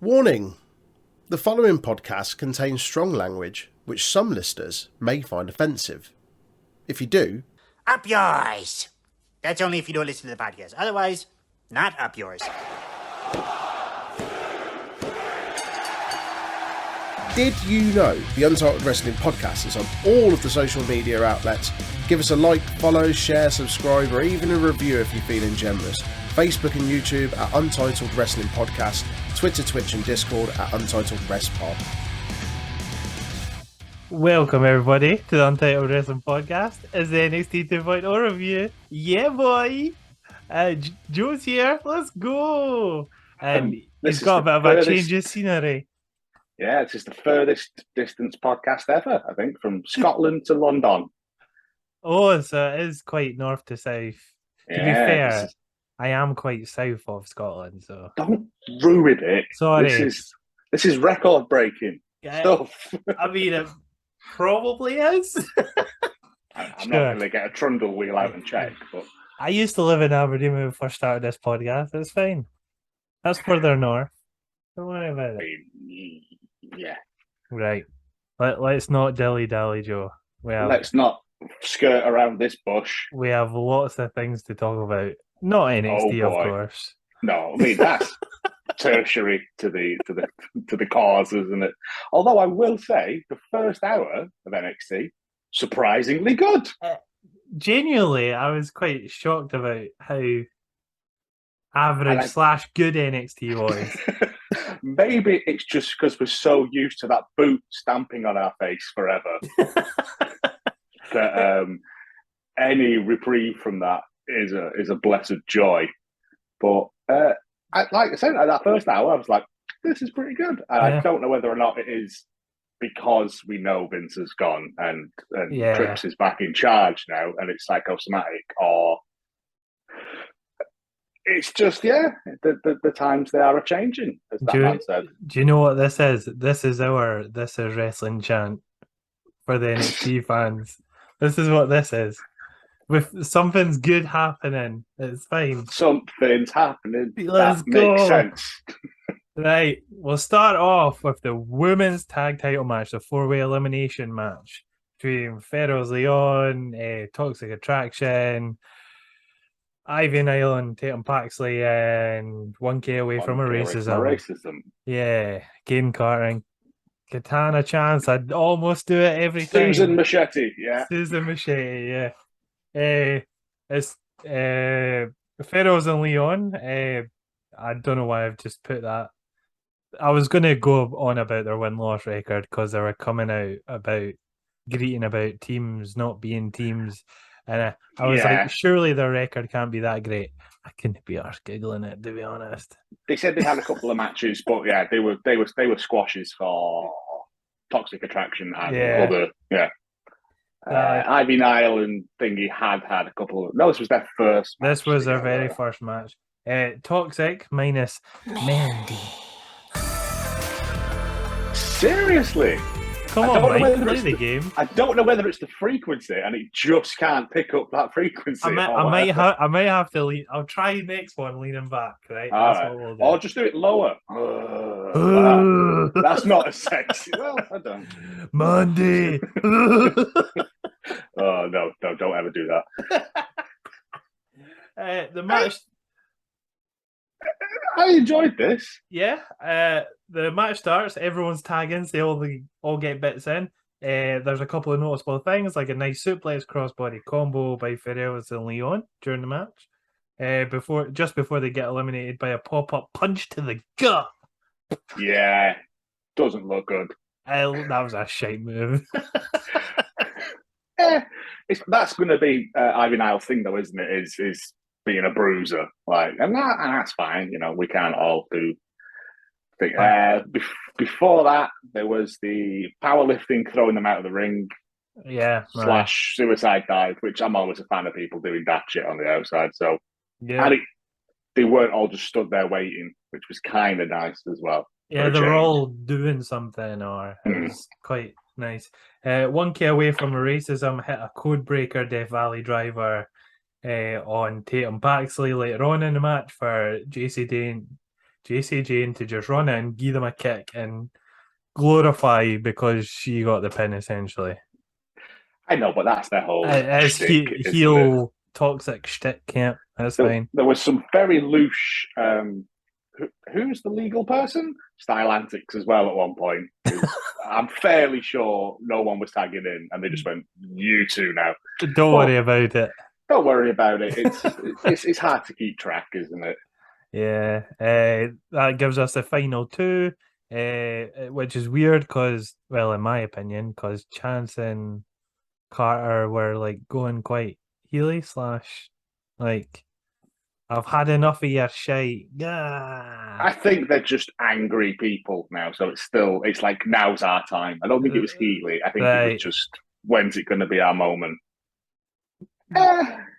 Warning: the following podcast contains strong language which some listeners may find offensive. If you do, Up yours! That's only if you don't listen to the podcast. Otherwise, not up yours. did you know the Untitled Wrestling Podcast is on all of the social media outlets? Give us a like, follow, share, subscribe, or even a review if you're feeling generous. Facebook and YouTube at Untitled Wrestling Podcast, Twitter, Twitch and Discord at Untitled Rest Pod. Welcome everybody to the Untitled Wrestling Podcast. It's the NXT 2.0 review. Yeah, boy! Joe's here. Let's go! He's got a bit of a change of scenery. Yeah, it's just the furthest distance podcast ever, I think, from Scotland to London. Oh, so it is quite north to south. To be fair, I am quite south of Scotland, so don't ruin it. Sorry. This is record breaking stuff. I mean, it probably is. I'm not going to get a trundle wheel out and check, but I used to live in Aberdeen when we first started this podcast. It's fine. That's further north. Don't worry about it. Yeah. Right. Let's not dilly-dally, Joe. Let's not skirt around this bush. We have lots of things to talk about. Not NXT, of course. No, I mean that's tertiary to the cause, isn't it? Although I will say the first hour of NXT surprisingly good. Genuinely, I was quite shocked about how average / good NXT was. Maybe it's just because we're so used to that boot stamping on our face forever that any reprieve from that is a blessed joy. But like I said, at that first hour, I was like, this is pretty good. And I don't know whether or not it is because we know Vince has gone and Trips is back in charge now and it's psychosomatic, or it's just, the times they are changing, as that man said. Do you know what this is? This is wrestling chant for the NXT fans. This is what this is. With something's good happening, it's fine. Something's happening. Let's go. Makes sense. Right, we'll start off with the women's tag title match, the 4-way elimination match between Feroz Leon, Toxic Attraction, Ivy Nile and Tatum Paxley, and 1K away from a racism. Yeah, Caden Carter and Katana Chance. I'd almost do it every time. Susan Machete, yeah. Susan Machete, yeah. It's Feroz and Leon. I don't know why I've just put that. I was going to go on about their win-loss record because they were coming out about greeting about teams not being teams. And I was like, surely their record can't be that great. I couldn't be arse giggling it, to be honest. They said they had a couple of matches, but yeah, they were squashes for Toxic Attraction and other. Ivy Nile and Thingy had a couple of. No, this was their first. This was their very first match. Toxic minus Mandy. Seriously. Come on, Mike, play the game. I don't know whether it's the frequency, and it just can't pick up that frequency. I might have to lean. I'll try next one leaning back, right? All right. Or just do it lower. That's not as sexy. Well, I don't. Monday. Oh no! Don't ever do that. The match. I enjoyed this. Yeah. The match starts. Everyone's tagging. So they all get bits in. There's a couple of noticeable things, like a nice suplex crossbody combo by Feroz and Leon during the match. Before they get eliminated by a pop-up punch to the gut. Yeah, doesn't look good. That was a shite move. That's going to be Ivy Nile's thing, though, isn't it? Is being a bruiser, and that's fine. You know, we can't all do. Before that, there was the powerlifting, throwing them out of the ring, / suicide dive, which I'm always a fan of people doing that shit on the outside. So, they weren't all just stood there waiting, which was kind of nice as well. Yeah, they were all doing something, or it was quite nice. 1K away from racism, hit a code breaker Death Valley driver on Tatum Paxley later on in the match for JC JC Jane to just run in, give them a kick, and glorify because she got the pin essentially. I know, but that's their whole As shtick, isn't it? heel toxic shtick, yeah, that's fine. There was some very loose. Who's the legal person? Style Antics as well at one point. I'm fairly sure no one was tagging in, and they just went, "You two now." Don't worry about it. Don't worry about it. It's hard to keep track, isn't it? Yeah, that gives us the final two, which is weird because, well, in my opinion, because Chance and Carter were like going quite heely / like I've had enough of your shite. Yeah. I think they're just angry people now, so it's like now's our time. I don't think it was Healy. I think it was just when's it going to be our moment?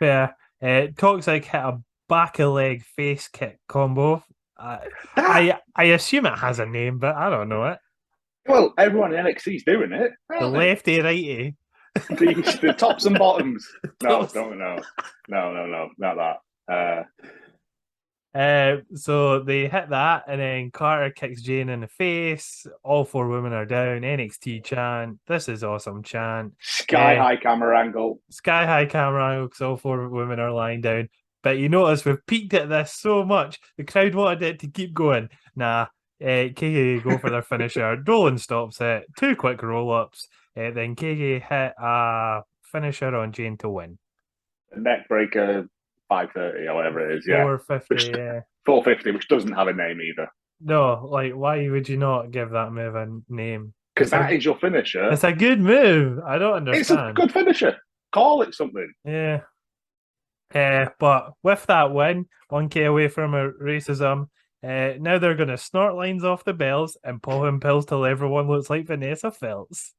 Yeah. Toxic hit a back of leg face kick combo. I assume it has a name, but I don't know it. Well, everyone in NXT is doing it. The lefty righty. The tops and bottoms. No, not that. So they hit that, and then Carter kicks Jane in the face. All 4 women are down. NXT chant. This is awesome chant. Sky high camera angle. Sky high camera angle because all 4 women are lying down. But you notice we've peaked at this so much, the crowd wanted it to keep going. Nah, KK go for their finisher. Dolan stops it. 2 quick roll-ups. Then KK hit a finisher on Jane to win. Neck breaker 530 or whatever it is, yeah. 450, yeah. 450, which doesn't have a name either. No, like, why would you not give that move a name? Because that is your finisher. It's a good move. I don't understand. It's a good finisher. Call it something. Yeah. But with that win, 1K away from racism, now they're going to snort lines off the bells and pop in pills till everyone looks like Vanessa Feltz.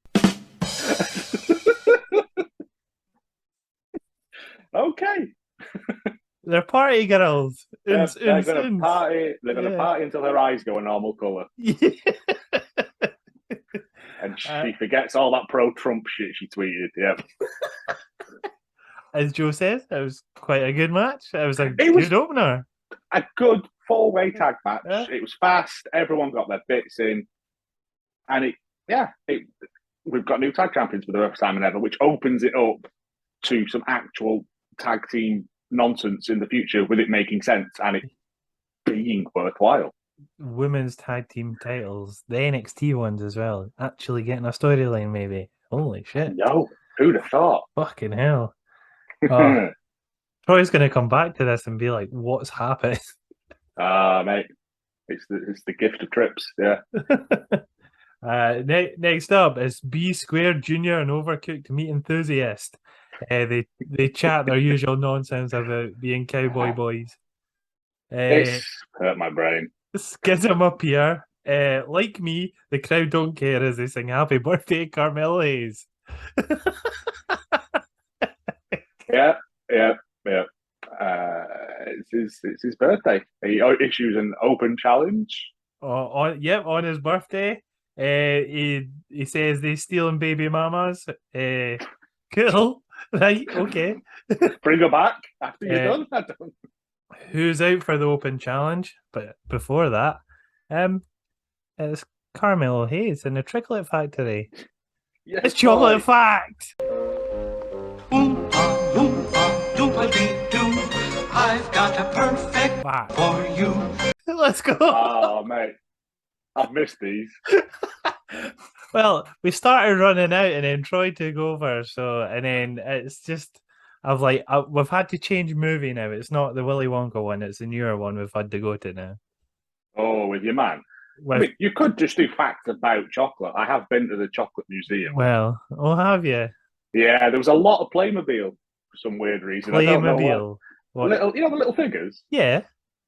Okay. They're party girls. They're going to party. They're going to party until her eyes go a normal colour. Yeah. And she forgets all that pro-Trump shit she tweeted. Yeah. As Joe says, it was quite a good match. It was good opener. A good 4-way tag match. Yeah. It was fast. Everyone got their bits in. And we've got new tag champions for the first time ever, which opens it up to some actual tag team nonsense in the future with it making sense and it being worthwhile. Women's tag team titles, the NXT ones as well, actually getting a storyline maybe. Holy shit. No, who'd have thought? Fucking hell. Oh, Troy's going to come back to this and be like, what's happened? Mate, it's the gift of trips, yeah. Next up is B Squared Jr. and Overcooked Meat Enthusiast. They chat their usual nonsense about being cowboy boys. This hurt my brain. Schism up here. Like me, the crowd don't care as they sing happy birthday, Carmelo Hayes. Yeah. It's his birthday. He issues an open challenge. On his birthday. He says they stealing baby mamas. Cool. Right, okay. Bring her back after you're done. Who's out for the open challenge? But before that, it's Carmelo Hayes in the Chocolate Factory. Yes, it's Chocolate Fact. I've got a perfect fact for you. Let's go. Oh, mate. I've missed these. Well, we started running out and then Troy took over. And then it's just, we've had to change movie now. It's not the Willy Wonka one. It's the newer one we've had to go to now. Oh, with your man. I mean, you could just do facts about chocolate. I have been to the chocolate museum. Well, have you? Yeah, there was a lot of Playmobil for some weird reason. Playmobil? The little figures? Yeah.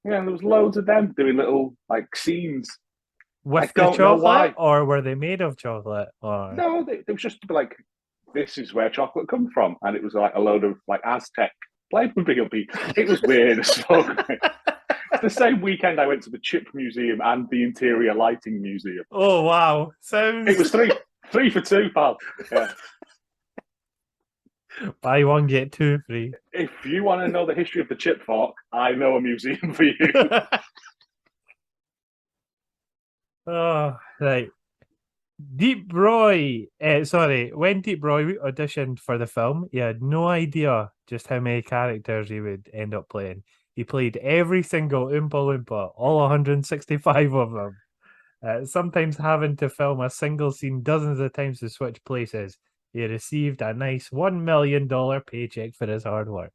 Yeah, there was loads of them doing little, scenes. With the chocolate? Or were they made of chocolate? Or... No, it was just like, this is where chocolate comes from. And it was like a load of Aztec Playmobil people. It was weird as fuck. The same weekend I went to the Chip Museum and the Interior Lighting Museum. Oh, wow. It was three for two, pal. Yeah. Buy one, get 2 free. If you want to know the history of the chip fork, I know a museum for you. Oh, right. When Deep Roy auditioned for the film, he had no idea just how many characters he would end up playing. He played every single Oompa Loompa, all 165 of them. Sometimes having to film a single scene dozens of times to switch places. He received a nice $1 million paycheck for his hard work.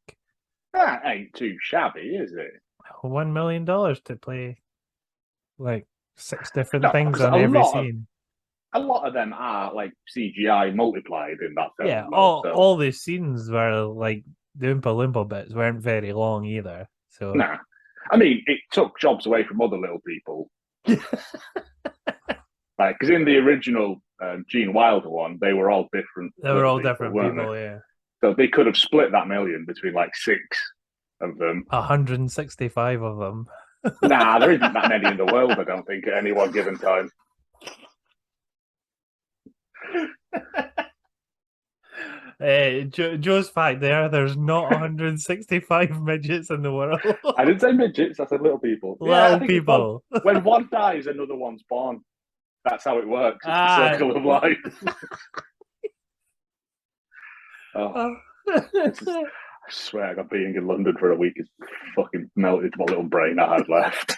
That ain't too shabby, is it? $1 million to play like 6 different No, things 'cause on every scene. A lot of them are like CGI multiplied in that film. Yeah, though, so. all the scenes were like the Oompa Loompa bits weren't very long either. So Nah. I mean, it took jobs away from other little people. Like, because in the original Gene Wilder one, they were all different. they were all people, different weren't people, they? yeah. So they could have split that million between like 6 of them. 165 of them. Nah, there isn't that many in the world, I don't think, at any one given time. Joe's fact there's not 165 midgets in the world. I didn't say midgets, I said little people. Little people. When one dies, another one's born. That's how it works. It's the circle of life. I swear, I got being in London for a week has fucking melted my little brain I had left.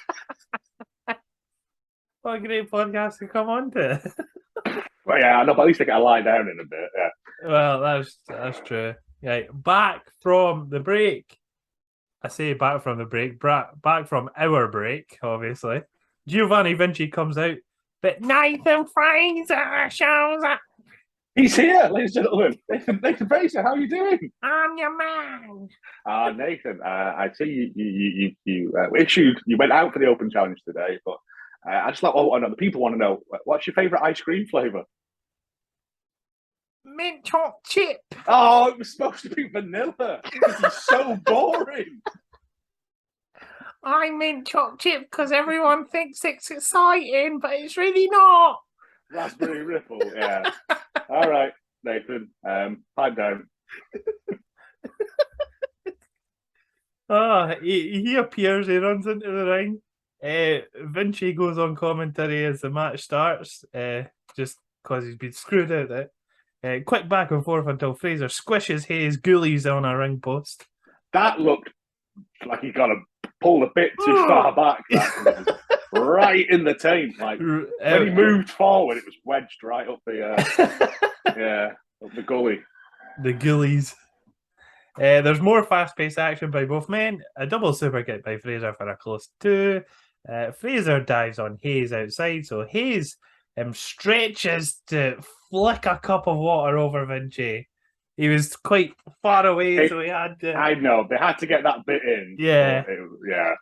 What a great podcast to come on to. Well, yeah, I know, but at least I get to lie down in a bit. Yeah. Well, that's true. Right, back from the break. I say back from the break, back from our break, obviously. Giovanni Vinci comes out, but Nathan Fraser shows up. He's here, ladies and gentlemen. Nathan Fraser, how are you doing? I'm your man. Nathan, I see you went out for the open challenge today, but I just like the people want to know, what's your favourite ice cream flavour? Mint chocolate chip. Oh, it was supposed to be vanilla. This is so boring. I mint chocolate chip because everyone thinks it's exciting, but it's really not. Raspberry Ripple, yeah. All right, Nathan, pipe down. He appears, he runs into the ring. Vinci goes on commentary as the match starts, just because he's been screwed out of it. Quick back and forth until Fraser squishes Hayes' ghoulies on a ring post. That looked like he got to pull a bit too far back. That right in the taint. Like when he moved forward, it was wedged right up the up the gully. The ghoulies. There's more fast-paced action by both men. A double super kick by Fraser for a close 2. Fraser dives on Hayes outside, so Hayes stretches to flick a cup of water over Vinci. He was quite far away, so he had to... I know, they had to get that bit in. Yeah. Yeah.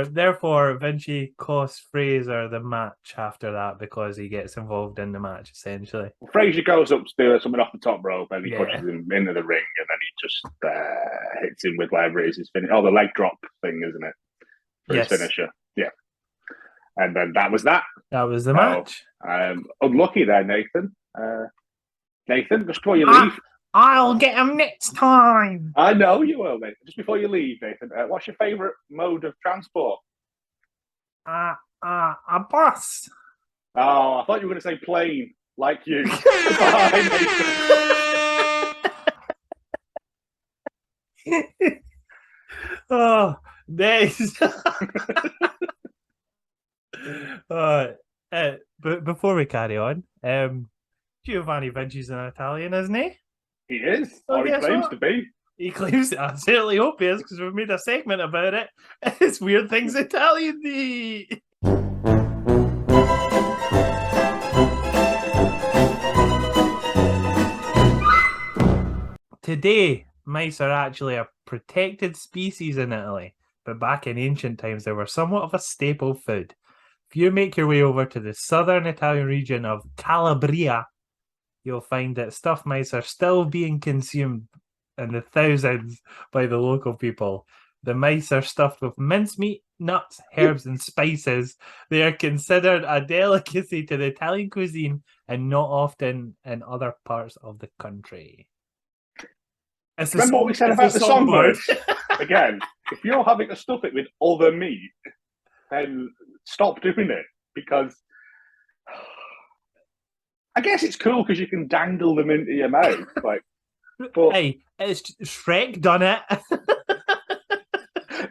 Therefore, Vinci costs Fraser the match after that because he gets involved in the match, essentially. Fraser goes up to do something off the top rope and he pushes him into the ring and then he just hits him with whatever it is his finish. Oh, the leg drop thing, isn't it? For his finisher. Yeah. And then that was that. That was the match. Unlucky there, Nathan. Nathan, just before you leave. I'll get him next time. I know you will, Nathan. Just before you leave, Nathan, what's your favourite mode of transport? A bus. Oh, I thought you were going to say plane, like you. Bye, Nathan. Oh, nice. But before we carry on, Giovanni Vinci's an Italian, isn't he? He is, or he claims to be. He claims it. I certainly hope he is, because we've made a segment about it. It's Weird Things Italian. Today, mice are actually a protected species in Italy, but back in ancient times, they were somewhat of a staple food. If you make your way over to the southern Italian region of Calabria, you'll find that stuffed mice are still being consumed in the thousands by the local people. The mice are stuffed with mincemeat, nuts, herbs, and spices. They are considered a delicacy to the Italian cuisine and not often in other parts of the country. Remember what we said about the songbirds? Again, if you're having to stuff it with other meat, then stop doing it, because I guess it's cool because you can dangle them into your mouth. Like, but Hey, it's Shrek done it.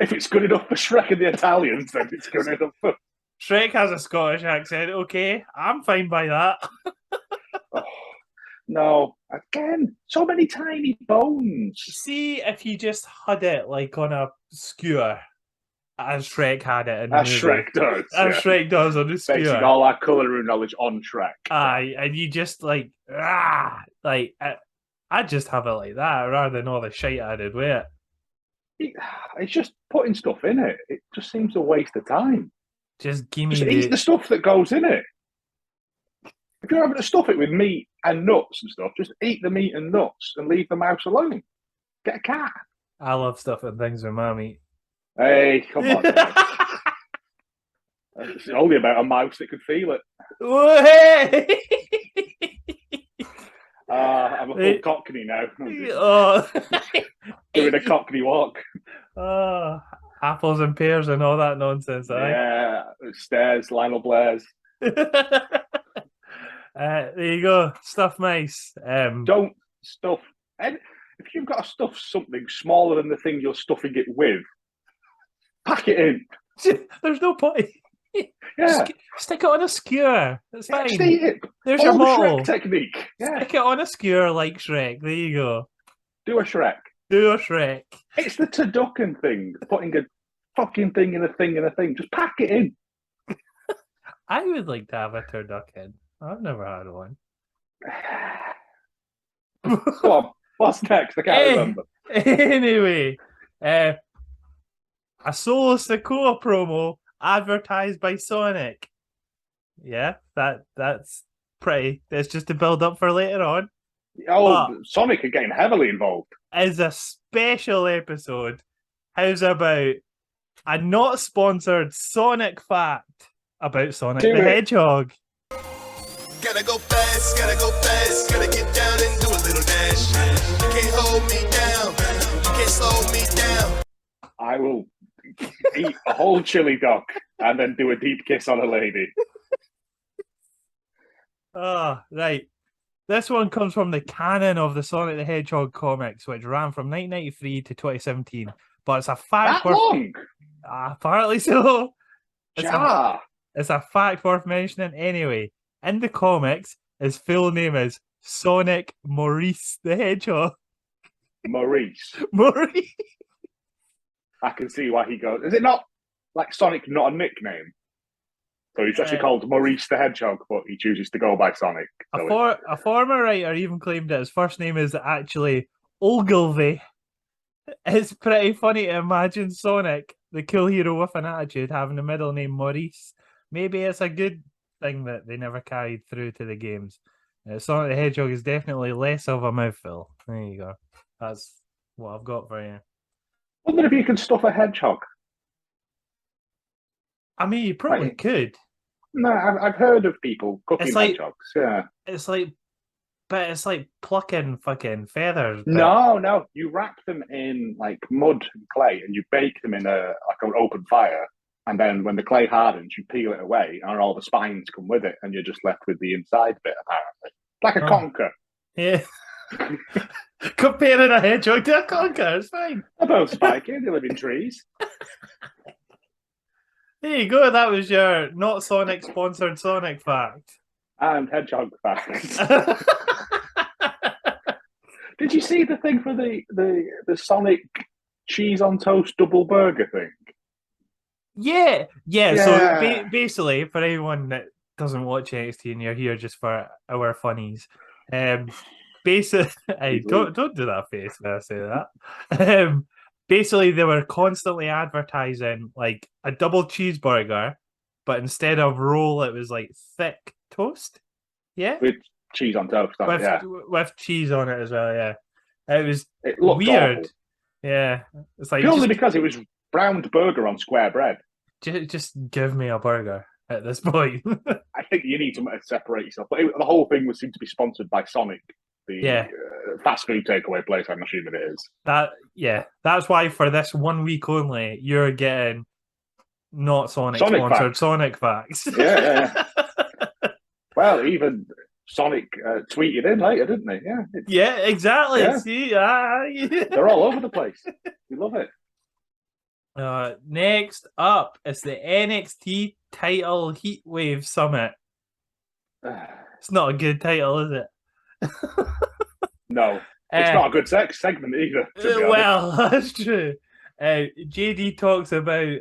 if it's good enough for Shrek and the Italians, then it's good enough for. Shrek has a Scottish accent. Okay, I'm fine by that. Oh, no, again, so many tiny bones. See if you just had it like on a skewer, as Shrek had it in the As movie. Shrek does. As yeah. Shrek does on the Basing skewer. all our colour knowledge on Shrek. Aye, and you just I just have it like that rather than all the shite I did with it. It's just putting stuff in it. It just seems a waste of time. Just give me Just eat the stuff that goes in it. If you're having to stuff it with meat and nuts and stuff, just eat the meat and nuts and leave the mouse alone. Get a cat. I love stuff and things with my meat. Hey, come on. It's only about a mouse that could feel it. I'm a full cockney now. Oh. Doing a cockney walk. Oh, apples and pears and all that nonsense. Yeah, stairs, Lionel Blair's. There you go, stuff mice. Don't stuff. And if you've got to stuff something smaller than the thing you're stuffing it with, pack it in. There's no point. Yeah, Stick it on a skewer. It's fine. just eat it. There's All your the motto. Shrek technique. Yeah, Stick it on a skewer like Shrek. There you go. do a Shrek. Do a Shrek. It's the turducken thing, putting a fucking thing in a thing in a thing. Just pack it in. I would like to have a turducken. I've never had one. Go on. What's next? I can't remember. Anyway, a Solo Sokoa promo advertised by Sonic. Yeah, that's pretty. That's just to build up for later on. Oh, Sonic are getting heavily involved. As a special episode, how's about a not sponsored Sonic fact about Sonic Do the it. Hedgehog? Gotta go fast, gotta get down and do a little dash. You can't hold me down, you can't slow me down. I will eat a whole chili dog and then do a deep kiss on a lady. Oh, right. This one comes from the canon of the Sonic the Hedgehog comics, which ran from 1993 to 2017. But it's a fact That long? apparently so. Ja. It's a fact worth mentioning anyway. In the comics, his full name is Sonic Maurice the Hedgehog. Maurice. Maurice. I can see why he goes. Is it not like Sonic, not a nickname? So he's actually called Maurice the Hedgehog, but he chooses to go by Sonic. So A former writer even claimed that his first name is actually Ogilvy. It's pretty funny to imagine Sonic, the cool hero with an attitude, having a middle name Maurice. Maybe it's a good thing that they never carried through to the games. Sonic the Hedgehog is definitely less of a mouthful. There you go. That's what I've got for you. I wonder if you can stuff a hedgehog. I mean, you probably could. No, I've heard of people cooking It's like- hedgehogs. Yeah. It's like plucking fucking feathers. but- No, you wrap them in like mud and clay, and you bake them in an open fire. And then when the clay hardens, you peel it away, and all the spines come with it, and you're just left with the inside bit. Apparently, like a conker. Yeah. Comparing a hedgehog to a conker, it's fine. They're both spiky. They live in trees. There you go. That was your not Sonic sponsored Sonic fact. And hedgehog facts. Did you see the thing for the Sonic cheese on toast double burger thing? Yeah. So Yeah. basically, for anyone that doesn't watch NXT and you're here just for our funnies, basically, hey, don't do that face when I say that. Basically, they were constantly advertising like a double cheeseburger, but instead of roll, it was like thick toast. Yeah, With cheese on toast. Yeah. with cheese on it as well. Yeah, it was It looked weird. awful. Yeah, it's like Purely because it was browned burger on square bread. just give me a burger at this point. I think you need to separate yourself. But the whole thing seemed to be sponsored by Sonic, the fast food takeaway place, I'm assuming it is. That's why for this 1 week only, you're getting not Sonic Sonic sponsored facts. Sonic facts. Yeah. Well, even Sonic tweeted in later, didn't they? Yeah. Yeah, exactly. Yeah. See, They're all over the place. We love it. Next up is the NXT title Heatwave Summit. It's not a good title, is it? No, it's not a good segment either. To be honest. Well, that's true. JD talks about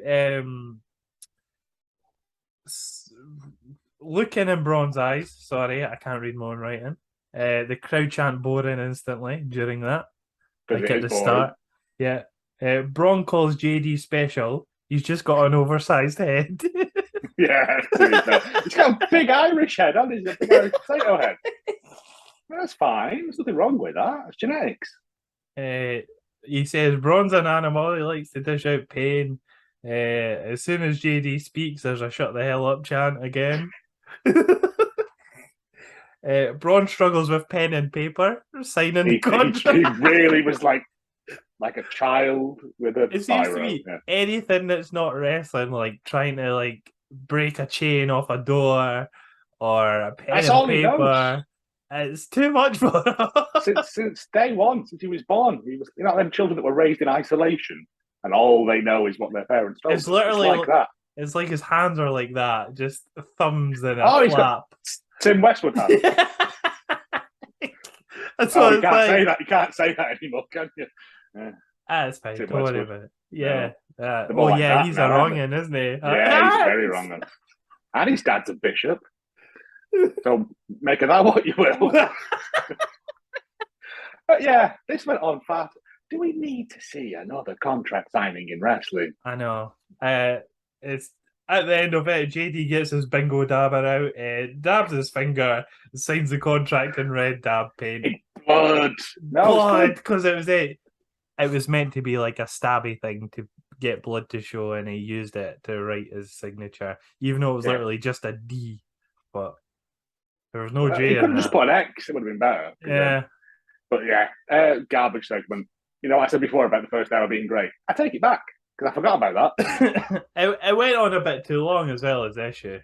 looking in Braun's eyes. Sorry, I can't read my own writing. The crowd chant boring instantly during that. Like at the start. Yeah. Braun calls JD special. He's just got an oversized head. Yeah, he's got a big Irish head, hasn't he? He's a big Irish potato head. That's fine. There's nothing wrong with that. It's genetics. He says Braun's an animal. He likes to dish out pain. As soon as JD speaks, there's a shut the hell up chant again. Braun struggles with pen and paper, signing the contract. He really was like a child with a It seems to biro. be Yeah. anything that's not wrestling, like trying to like break a chain off a door or a pen That's and all he knows. paper. It's too much for him. since day one, since he was born, he was them children that were raised in isolation, and all they know is what their parents told It's them. literally like that. It's like his hands are like that, just thumbs in a Oh, he's flap. Tim Westwood has. That's Oh, what you it's can't like. say that. You can't say that anymore, can you? That's fine. Tim Don't worry Westwood. about it. Yeah. They're more like yeah, that he's now, a aren't wrongin', isn't he? Yeah, he's very wrong. And his dad's a bishop. So make of that what you will. But yeah, this went on fast. Do we need to see another contract signing in wrestling? I know. It's at the end of it, JD gets his bingo dabber out, dabs his finger, signs the contract in red dab paint. Blood. No, Blood, because it was meant to be like a stabby thing to get blood to show, and he used it to write his signature, even though it was literally just a D. But there was no J. He in could have just that. put an X. It would have been better. Yeah. But yeah, garbage segment. I said before about the first hour being great. I take it back because I forgot about that. It went on a bit too long as well as issue.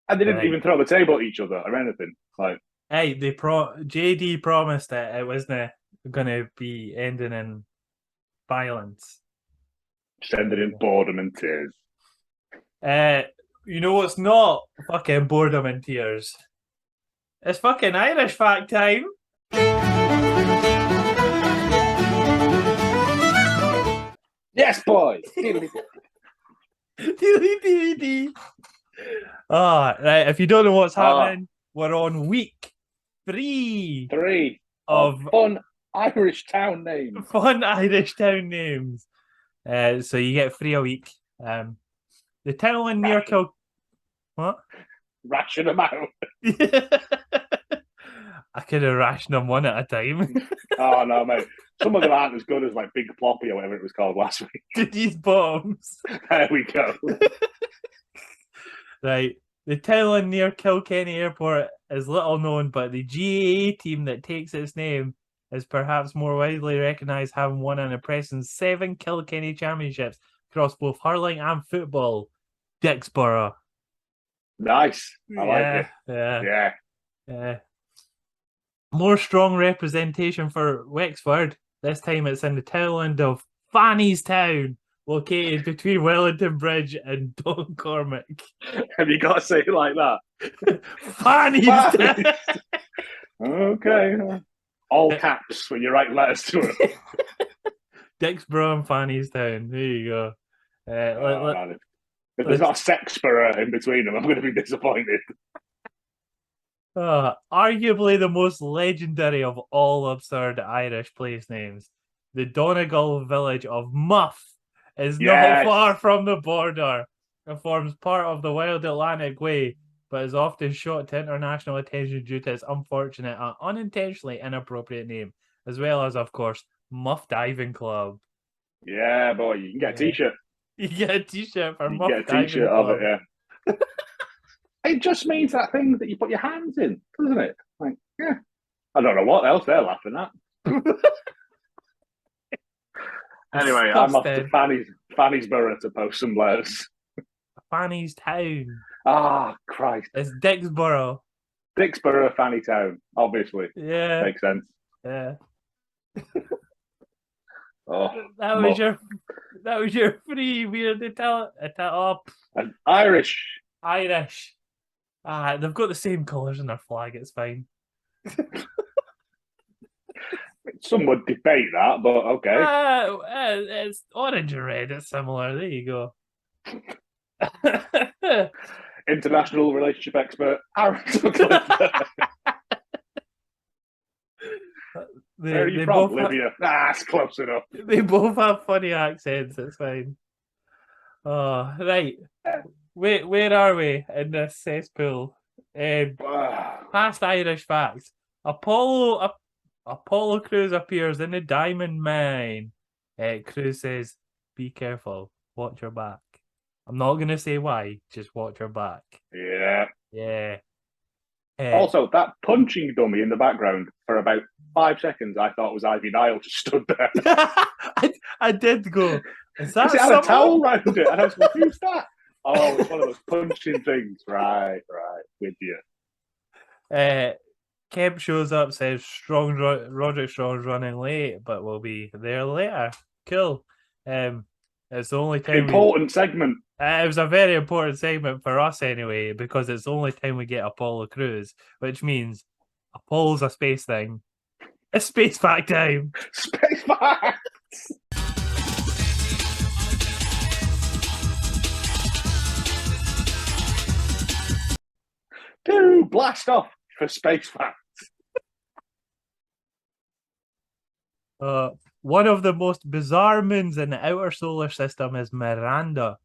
And they didn't even throw the table at each other or anything. Like, hey, JD promised that it wasn't going to be ending in violence. sending in boredom and tears. You know what's not fucking boredom and tears? It's fucking Irish fact time. Yes, boy. Right. If you don't know what's happening, we're on week 3 of fun Irish town names. Fun Irish town names. So you get 3 a week. The town in near What? Ration them out. I could have rationed them one at a time. Oh no, mate. Some of them aren't as good as like Big Ploppy or whatever it was called last week. These bombs. There we go. Right. The town near Kilkenny Airport is little known, but the GAA team that takes its name is perhaps more widely recognised, having won an impressive 7 Kilkenny championships across both hurling and football. Dixborough. Nice. I like it. Yeah. More strong representation for Wexford. This time it's in the townland of Fannystown, located between Wellington Bridge and Doncormac. Have you got to say it like that? Fannystown. Okay. All caps when you write letters to it. Dixborough and Fannystown. There you go. If there's not a Sexborough in between them, I'm going to be disappointed. Arguably the most legendary of all absurd Irish place names. The Donegal village of Muff is not far from the border. It forms part of the Wild Atlantic Way, but is often shot to international attention due to its unfortunate and unintentionally inappropriate name, as well as, of course, Muff Diving Club. Yeah, boy, you can get a t-shirt. You get a t-shirt for Muff Diving Club. You get a t-shirt of it, yeah. It just means that thing that you put your hands in, doesn't it? Like, yeah. I don't know what else they're laughing at. Anyway, I'm off to Fanny'sborough to post some letters. Fannystown. Ah, Christ. It's Dixborough. Dixborough, Fanny Town, obviously. Yeah. Makes sense. Yeah. Oh, That was your free weird and Irish. Irish. They've got the same colours in their flag, it's fine. Some would debate that, but okay. It's orange and red, it's similar. There you go. International relationship expert Aaron Sutcliffe. Where are you from, Libya? That's close enough. They both have funny accents, it's fine. Oh, right. Where are we in this cesspool? Past Irish facts. Apollo Crews appears in the diamond mine. Crews says, "Be careful, watch your back." I'm not going to say why, just watch your back. Yeah. Yeah. Also, that punching dummy in the background for about 5 seconds, I thought was Ivy Nile just stood there. I did go, is that it had a towel around it, and I was confused that. Oh, it's one of those punching things. Right, with you. Kemp shows up, says Roderick Strong's running late, but we'll be there later. Cool. It's the only time important segment. It was a very important segment for us anyway, because it's the only time we get Apollo Crews, which means Apollo's a space thing. It's space fact time. Space facts. Do blast off for space facts. One of the most bizarre moons in the outer solar system is Miranda.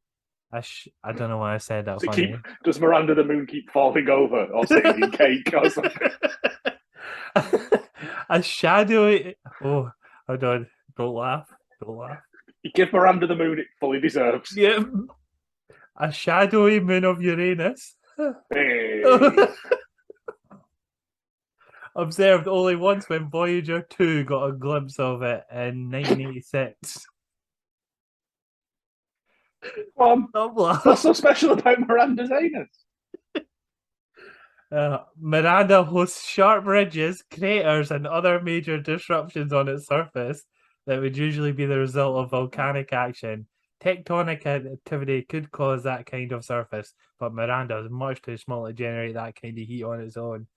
I don't know why I said that. Does Miranda the moon keep falling over or singing cake or something? A shadowy. Oh, hold on! Don't laugh! Don't laugh! You give Miranda the moon it fully deserves. Yeah. A shadowy moon of Uranus. Hey. Observed only once when Voyager 2 got a glimpse of it in 1986. What's so special about Miranda's anus? Miranda hosts sharp ridges, craters, and other major disruptions on its surface that would usually be the result of volcanic action. Tectonic activity could cause that kind of surface, but Miranda is much too small to generate that kind of heat on its own.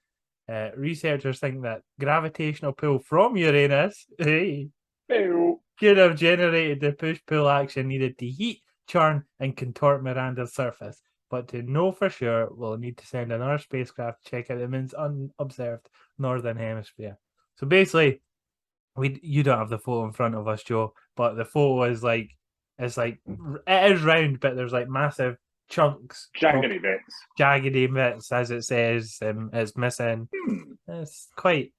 Researchers think that gravitational pull from Uranus could have generated the push-pull action needed to heat, churn, and contort Miranda's surface. But to know for sure, we'll need to send another spacecraft to check out the moon's unobserved northern hemisphere. So basically, you don't have the photo in front of us, Joe, but the photo is it is round, but there's like massive chunks, jaggedy bits, as it says, it's missing. It's quite,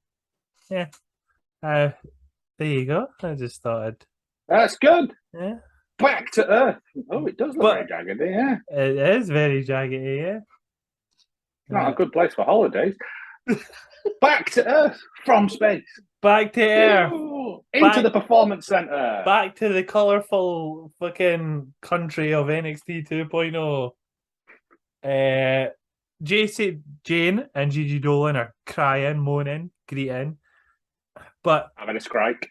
yeah. There you go. I just thought that's good. Yeah. Back to Earth. Oh, it does look very jaggedy, yeah. It is very jaggedy, yeah. Not a good place for holidays. Back to Earth from space. Back to Earth. Into the Performance Center. Back to the colourful fucking country of NXT 2.0. Jane and Gigi Dolan are crying, moaning, greeting. But having a strike.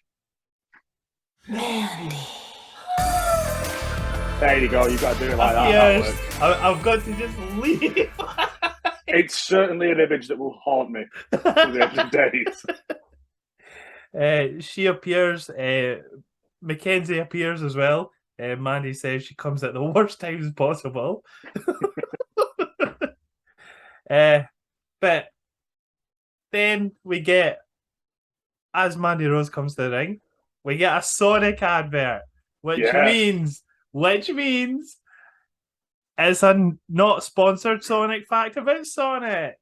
Mandy. There you go. You've got to do it like that. Yes, I've got to just leave. It's certainly an image that will haunt me for the end of days. She appears. Mackenzie appears as well. Mandy says she comes at the worst times possible. But then we get, as Mandy Rose comes to the ring, we get a Sonic advert, which means it's a not sponsored Sonic fact about Sonic.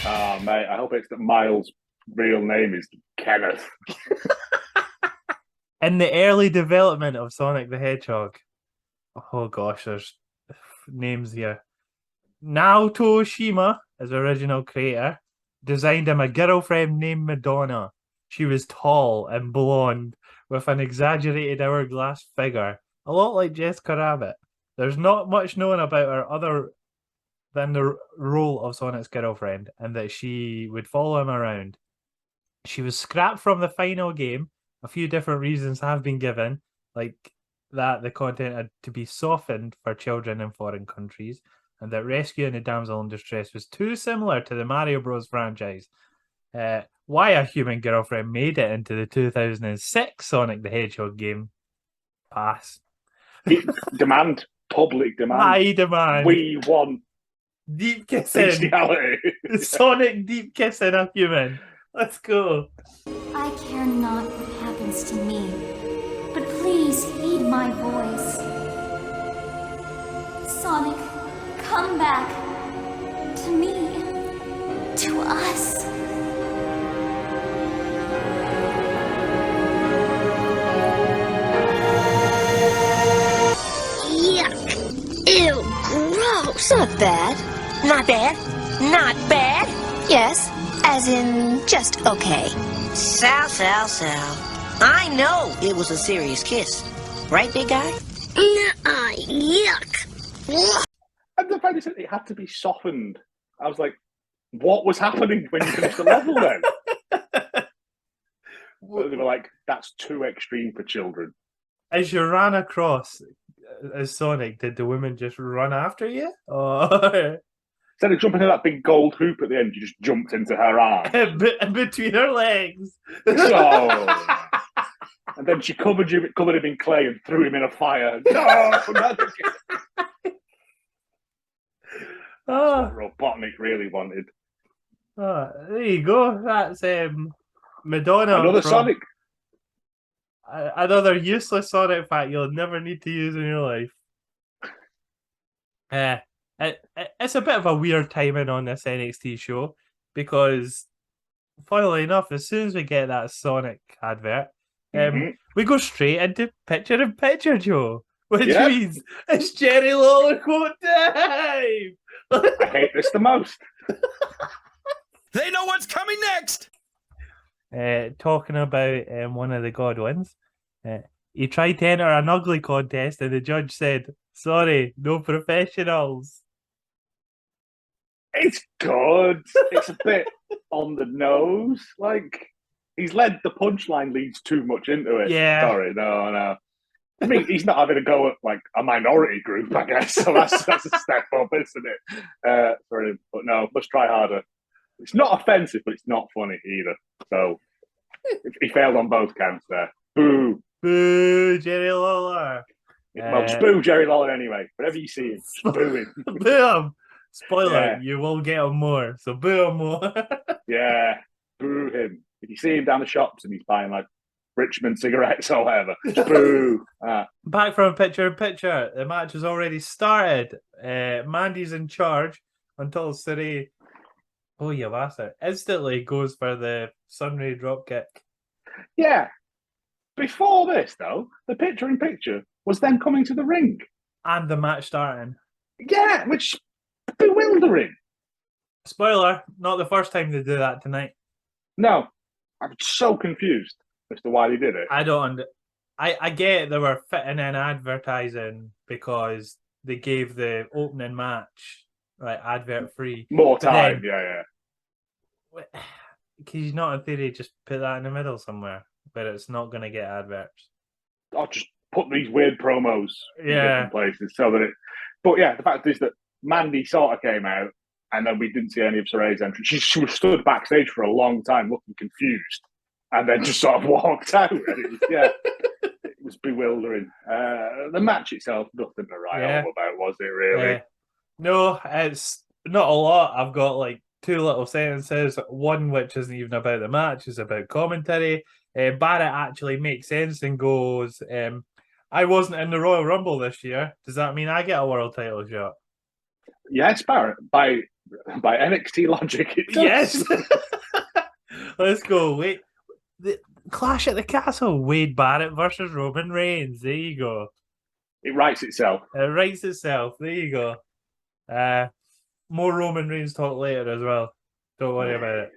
Oh, mate, I hope it's that Miles' real name is Kenneth. In the early development of Sonic the Hedgehog, oh gosh, there's names here. Naoto Shima, as original creator, designed him a girlfriend named Madonna. She was tall and blonde, with an exaggerated hourglass figure, a lot like Jessica Rabbit. There's not much known about her other than the role of Sonic's girlfriend, and that she would follow him around. She was scrapped from the final game. A few different reasons have been given, like that the content had to be softened for children in foreign countries, and that rescuing a damsel in distress was too similar to the Mario Bros. Franchise. Why a human girlfriend made it into the 2006 Sonic the Hedgehog game? Pass. Demand. Public demand. High demand. We want deep kissing. bestiality. Sonic deep kissing a human. Let's go. I care not what happens to me, but please heed my voice. Sonic, come back. To me. To us. Yuck. Ew. Gross. Not bad. Not bad. Not bad. Yes. As in, just okay. Sal. I know it was a serious kiss. Right, big guy? Nuh-uh. Yuck. And the fact that it had to be softened. I was like, what was happening when you finished the level then? They were like, that's too extreme for children. As you ran across as Sonic, did the woman just run after you? Or Instead of jumping in that big gold hoop at the end, you just jumped into her arm. between her legs? So, and then she covered him in clay and threw him in a fire. No, that's what Robotnik really wanted. There you go. That's Madonna. Another Sonic. Another useless Sonic fact you'll never need to use in your life. It's a bit of a weird timing on this NXT show because, funnily enough, as soon as we get that Sonic advert, we go straight into picture-in-picture, Joe, which means it's Jerry Lawler quote time. I hate this the most. They know what's coming next. Talking about one of the Godwins, he tried to enter an ugly contest, and the judge said, "Sorry, no professionals." It's good. It's a bit on the nose. Like, the punchline leads too much into it. Yeah. Sorry, no. I mean, he's not having a go at, like, a minority group, I guess. So that's a step up, isn't it? For him. But no, let's try harder. It's not offensive, but it's not funny either. So he failed on both counts there. Boo. Boo, Jerry Lawler. Well, just boo Jerry Lawler anyway. Whenever you see him, just boo him. Boo him. Spoiler, Yeah. you will get him more, so boo him more. Yeah, boo him. If you see him down the shops and he's buying, like, Richmond cigarettes or whatever, just boo. Back from picture-in-picture, the match has already started. Mandy's in charge until Saray, oh you bastard, instantly goes for the Sunray dropkick. Yeah. Before this, though, the picture-in-picture was them coming to the ring. And the match starting. Yeah, which is bewildering. Spoiler, not the first time they do that tonight. No, I'm so confused as to why they did it. I get they were fitting in advertising because they gave the opening match advert free. More But then- time, yeah. Can you not, in theory, just put that in the middle somewhere where it's not going to get adverts? I'll just put these weird promos in Yeah. different places so that it. But yeah, the fact is that Mandy sort of came out, and then we didn't see any of Saray's entrance. She was stood backstage for a long time, looking confused, and then just sort of walked out. And it was bewildering. The match itself, nothing to write home about, was it? Really? No, it's not a lot. I've got like two little sentences. One which isn't even about the match, is about commentary. Barrett actually makes sense and goes, I wasn't in the Royal Rumble this year. Does that mean I get a world title shot? Yes, Barrett. By NXT logic, it does. Yes. Let's go. Wait, the Clash at the Castle. Wade Barrett versus Roman Reigns. There you go. It writes itself. It writes itself. There you go. More Roman Reigns talk later as well. Don't worry about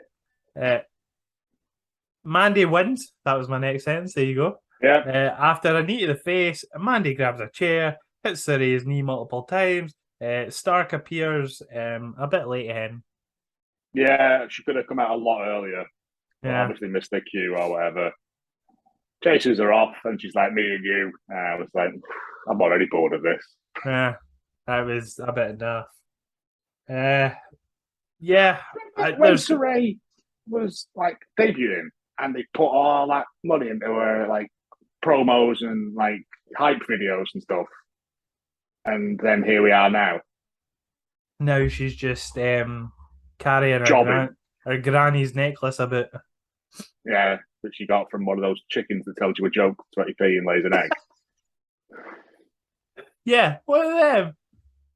it. Mandy wins. That was my next sentence. There you go. Yeah. After a knee to the face, Mandy grabs a chair, hits Ciri's knee multiple times. Stark appears a bit late in. Yeah, she could have come out a lot earlier. But obviously missed the cue or whatever. Chases her off, and she's like, "Me and you." I was like, "I'm already bored of this." Yeah, that was a bit enough. Yeah. When Saray was like debuting, and they put all that money into her like promos and like hype videos and stuff, and then here we are now. Now she's just carrying her granny's necklace a bit. Yeah, that she got from one of those chickens that tells you a joke 20p and lays an egg. Yeah, one of them.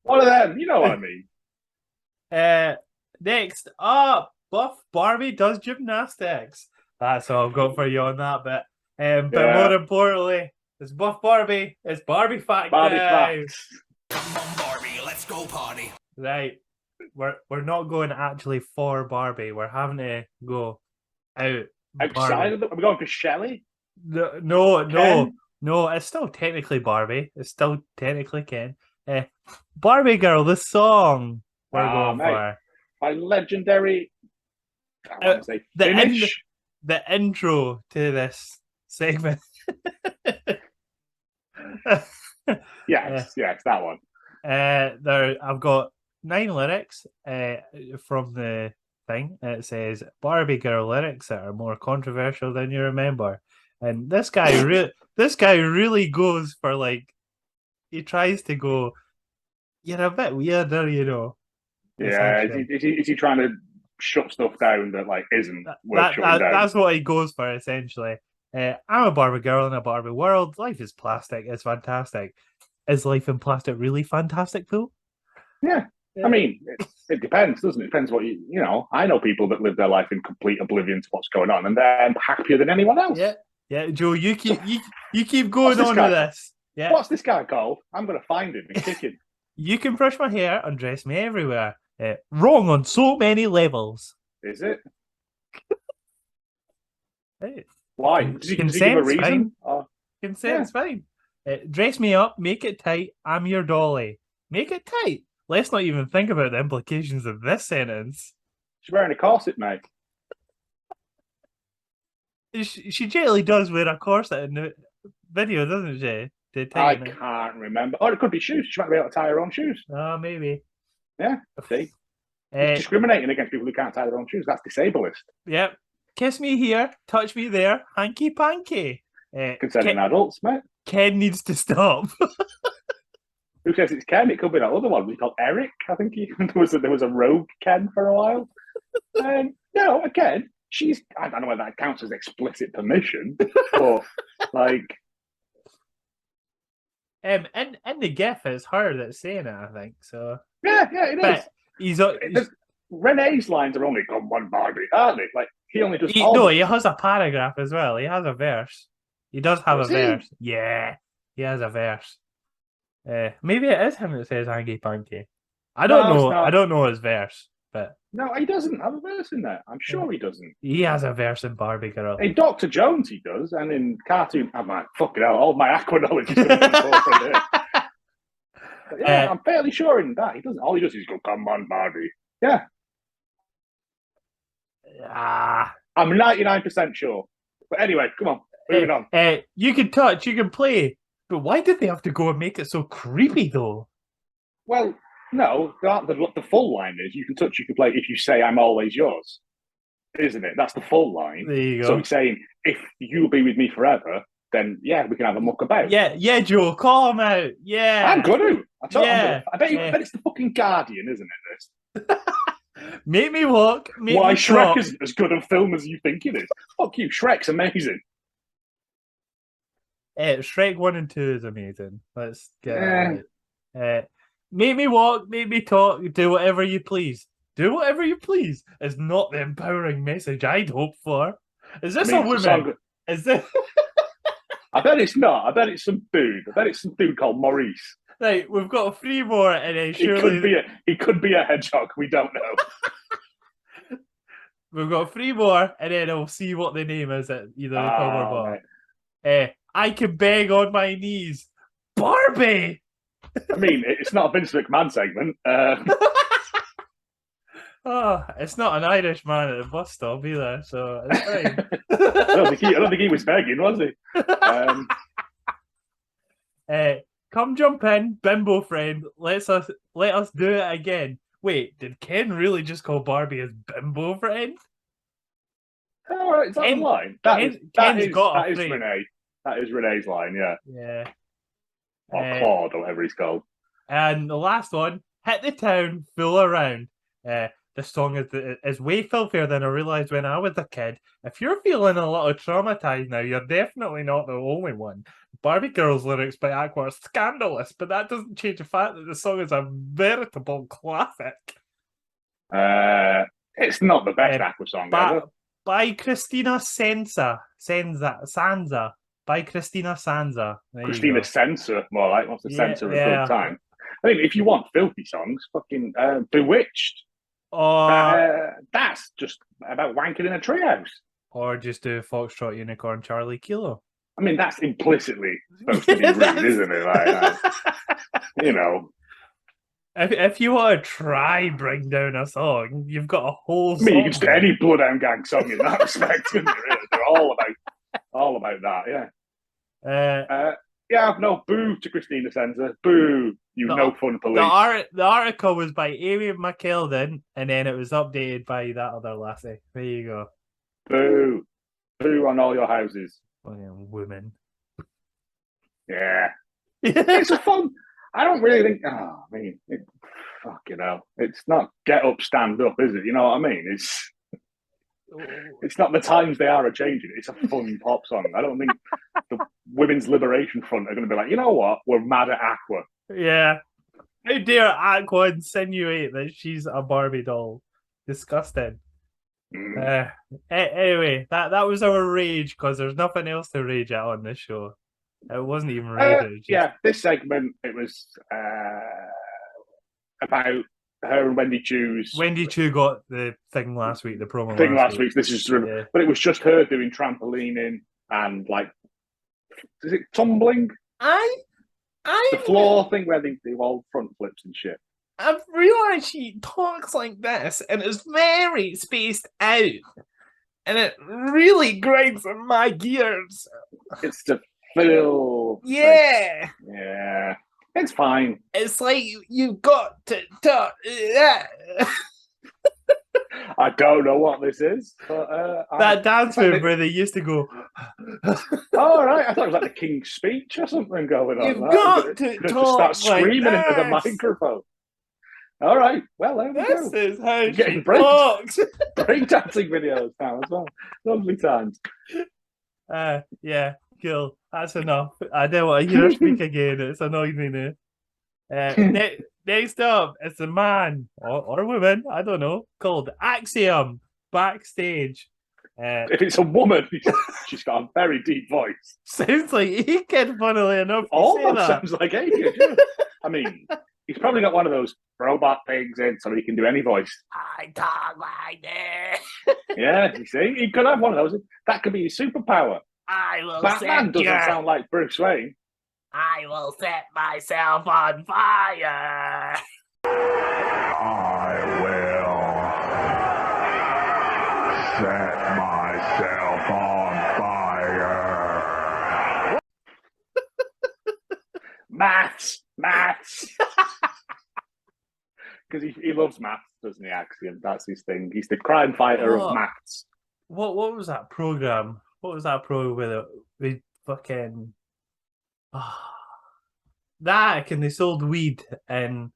One of them, you know what I mean. Next up, Buff Barbie does gymnastics. That's all I've got for you on that bit. But more importantly, it's Buff Barbie. It's Barbie fact time. Come on, Barbie, let's go party. Right, we're not going actually for Barbie. We're having to go out. Outside of them? Are we going for Shelley? No. It's still technically Barbie. It's still technically Ken. Barbie Girl, the song we're going for. By legendary. The intro to this segment. yes, that one. I've got 9 lyrics from the thing. It says Barbie Girl lyrics that are more controversial than you remember. And this guy really goes for like, he tries to go, you're a bit weirder, you know. Yeah, is he trying to shut stuff down that like isn't worth shutting down? That's what he goes for essentially. I'm a Barbie girl in a Barbie world. Life is plastic. It's fantastic. Is life in plastic really fantastic, though? Yeah. I mean, it depends, doesn't it? It depends what you know. I know people that live their life in complete oblivion to what's going on, and they're happier than anyone else. Yeah, Joe, you keep going on with this. Yeah. What's this guy called? I'm going to find him and kick him. You can brush my hair, undress me everywhere. Wrong on so many levels. Is it? Hey. Why? Does he give a reason? Consent's fine. Dress me up, make it tight. I'm your dolly. Make it tight. Let's not even think about the implications of this sentence. She's wearing a corset, mate. She generally does wear a corset in the video, doesn't she? I can't remember. Or it could be shoes. She might be able to tie her own shoes. Oh, maybe. Yeah, see? Discriminating against people who can't tie their own shoes. That's disableist. Yep. Kiss me here, touch me there, hanky panky. Concerning adults, mate. Ken needs to stop. Who says it's Ken? It could be that other one. He's called Eric. I think there was a rogue Ken for a while. No, again, I don't know whether that counts as explicit permission, but like. In the GIF, it's her that's saying it, I think. So yeah, it is. Renee's lines are only "Come on, Barbie," aren't they? Like he only does. He has a paragraph as well. He has a verse. He does have a verse. Yeah, he has a verse. Maybe it is him that says "hanky panky." I don't know. I don't know his verse, but no, he doesn't have a verse in there. I'm sure he doesn't. He has a verse in Barbie Girl. In Dr. Jones, he does, and in cartoon, I'm like, fucking hell, all my aqua knowledge is going to come from here. But yeah, I'm fairly sure in that he doesn't. All he does is go, "Come on, Barbie." Yeah. I'm 99% sure. But anyway, come on, moving on. You can touch, you can play, but why did they have to go and make it so creepy, though? Well, no, the full line is you can touch, you can play if you say "I'm always yours," isn't it? That's the full line. There you go. So he's saying, if you'll be with me forever, then yeah, we can have a muck about. Yeah, Joe, call him out. Yeah. I'm going to. I bet it's the fucking Guardian, isn't it, this? Make me walk. Why Shrek isn't as good a film as you think it is? Fuck you, Shrek's amazing. Shrek 1 and 2 is amazing. Let's get it. Make me walk, make me talk, do whatever you please. Do whatever you please is not the empowering message I'd hope for. Is this a woman? Is this? I bet it's not. I bet it's some dude. I bet it's some dude called Maurice. Right, we've got 3 more, and then surely he could be a hedgehog. We don't know. We've got 3 more, and then we'll see what the name is at either the top or bottom. I can beg on my knees. Barbie! I mean, it's not a Vince McMahon segment. Oh, it's not an Irish man at the bus stop either, so it's fine. I don't think he was begging, was he? Come jump in, bimbo friend. Let us do it again. Wait, did Ken really just call Barbie his bimbo friend? All right, is that the line? That is Renee. That is Renee's line, yeah. Yeah. Or Claude, or whatever he's called. And the last one, hit the town, fool around. This song is way filthier than I realised when I was a kid. If you're feeling a little traumatised now, you're definitely not the only one. Barbie Girls lyrics by Aqua are scandalous, but that doesn't change the fact that the song is a veritable classic. It's not the best Aqua song ever. By Christina Sansa. By Christina Sansa. Christina Sansa, more like. What's the Sansa of good time? I mean, if you want filthy songs, fucking Bewitched. That's just about wanking in a treehouse. Or just do Foxtrot Unicorn Charlie Kilo. I mean, that's implicitly supposed to be rude, isn't it? Like, you know. If you want to try bring down a song, you've got a whole song. I mean, you can just do any Bloodhound Gang song in that respect, couldn't you? Really? They're all about that, yeah. No, boo to Christina Sansa. Boo, no fun police. The article was by Amy McKeldin, and then it was updated by that other lassie. There you go. Boo. Boo on all your houses. Women. Yeah. It's a fun... I don't really think... it's not get up, stand up, is it? You know what I mean? It's not the times they are changing. It's a fun pop song. I don't think the Women's Liberation Front are going to be like, you know what? We're mad at Aqua. Yeah. How dare Aqua insinuate that she's a Barbie doll? Disgusting. Anyway, that was our rage, because there's nothing else to rage at on this show. It wasn't even rage. This segment, it was about her and Wendy Chu's. Wendy Chu got the thing last week, the promo last week. This is but it was just her doing trampolining and like, is it tumbling? The floor thing where they do all front flips and shit. I've realised she talks like this, and it's very spaced out, and it really grinds on my gears. It's to fill. Yeah. Yeah. It's fine. It's like you've got to talk. I don't know what this is, but that dance move where they used to go. Oh right, I thought it was like the King's Speech or something going on. You've got to talk start screaming like into the microphone. All right, well there we go. This is how getting she talks. breakdancing videos now as well. Lovely times. Yeah, cool. That's enough. I don't want to hear her speak again. It's annoying me now. Next up, it's a man or a woman, I don't know, called Axiom backstage. If it's a woman, she's got a very deep voice. Sounds like Akid, funnily enough. Almost sounds like Akid. Yeah. I mean, he's probably got one of those robot things in so he can do any voice. I talk like this. Yeah, you see? He could have one of those. That could be his superpower. I will Batman doesn't sound like Bruce Wayne. I will set myself on fire. I will set myself on fire. Maths. Because he loves maths, doesn't he, Axiom? That's his thing. He's the crime fighter of maths. What was that program? What was that program with fucking that? And they sold weed and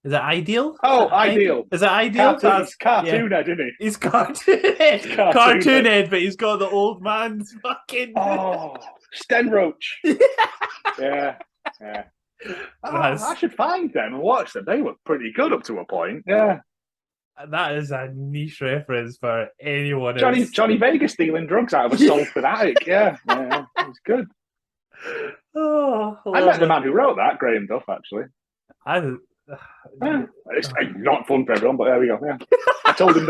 is it Ideal? Oh, Ideal. Is it Ideal? He's cartoonhead, isn't he? He's cartoonhead. Cartoonhead, but he's got the old man's fucking. Oh, Sten Roach. Yeah. I should find them and watch them. They were pretty good up to a point. Yeah. That is a niche reference for anyone else. Johnny Vegas stealing drugs out of a Salford attic. Yeah, it's good. Oh, I met the man who wrote that, Graham Duff, actually. It's not fun for everyone, but there we go. Yeah. I told him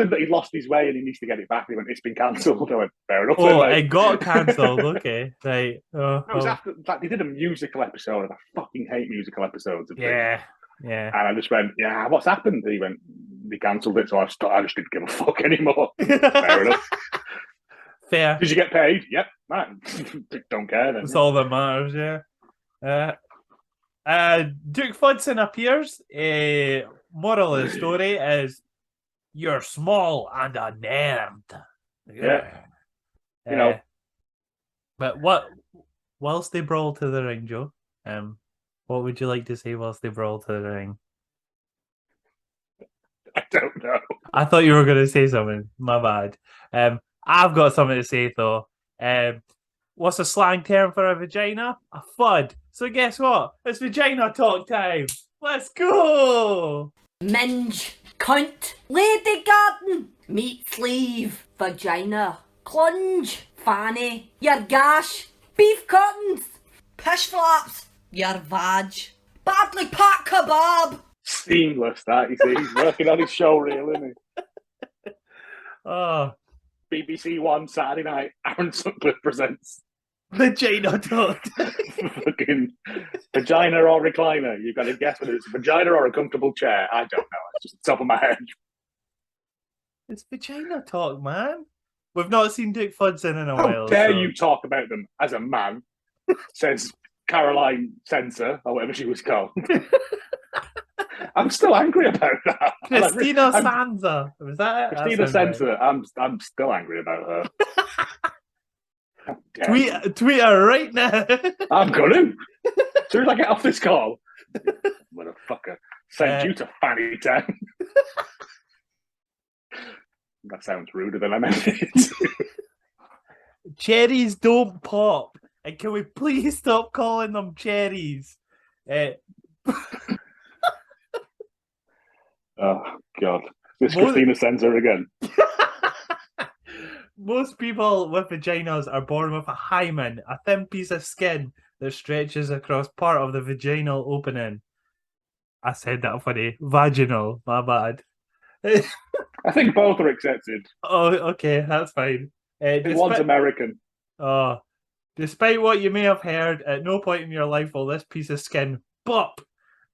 that he lost his way and he needs to get it back. He went, "It's been cancelled." I went, "Fair enough." Oh, then, it got cancelled. Okay, right. No, it was after like they did a musical episode, and I fucking hate musical episodes of things. Yeah. And I just went, "Yeah, what's happened?" And he went, "They cancelled it," so I just didn't give a fuck anymore. Fair enough. Fair. Did you get paid? Yep. Man, don't care then. That's all that matters. Yeah. Duke Fudson appears. Moral of the story is you're small and a nerd. Yeah. You know. But whilst they brawl to the ring, Joe, what would you like to say whilst they brawl to the ring? I don't know. I thought you were going to say something. My bad. I've got something to say though. What's a slang term for a vagina? A fud. So guess what? It's vagina talk time. Let's go. Minge, cunt, lady garden, meat sleeve, vagina, clunge, fanny, your gash, beef curtains, pish flaps, your vag, badly packed kebab. Seamless, that, you see. He's working on his show reel, isn't he? Oh. BBC One Saturday night, Aaron Sutcliffe presents Vagina talk. Fucking vagina or recliner. You've got to guess whether it's a vagina or a comfortable chair. I don't know. It's just the top of my head. It's vagina talk, man. We've not seen Duke Fudson in a How while. dare you talk about them as a man, says Caroline Sensor, or whatever she was called. I'm still angry about that. Christina Sansa. Was that it? Christina Sensor. I'm still angry about her. Tweet her right now. I'm gonna. As soon as I get off this call, motherfucker, send you to Fanny Town. That sounds ruder than I meant it. Cherries don't pop. And can we please stop calling them cherries? Oh, God. This Christina Sensor again. Most people with vaginas are born with a hymen, a thin piece of skin that stretches across part of the vaginal opening. I said that funny. Vaginal, my bad. I think both are accepted. Oh, okay, that's fine. One's American. Oh, despite what you may have heard, at no point in your life will this piece of skin pop.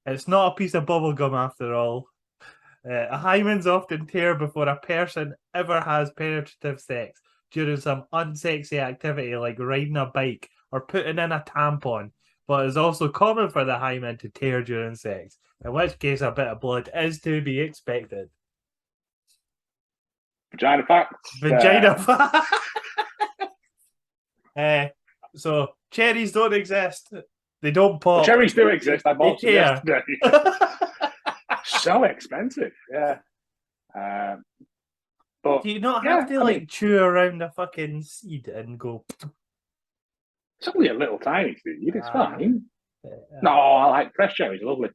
It's not a piece of bubblegum after all. A hymen's often tear before a person ever has penetrative sex during some unsexy activity like riding a bike or putting in a tampon, but it's also common for the hymen to tear during sex, in which case a bit of blood is to be expected. Vagina facts. Vagina facts. So, cherries don't exist. They don't pop. Cherries do exist. I bought them tear. yesterday. So expensive, yeah. But do you not have to chew around a fucking seed and go? It's only a little tiny seed. It's fine. No, I like fresh cherries. Lovely.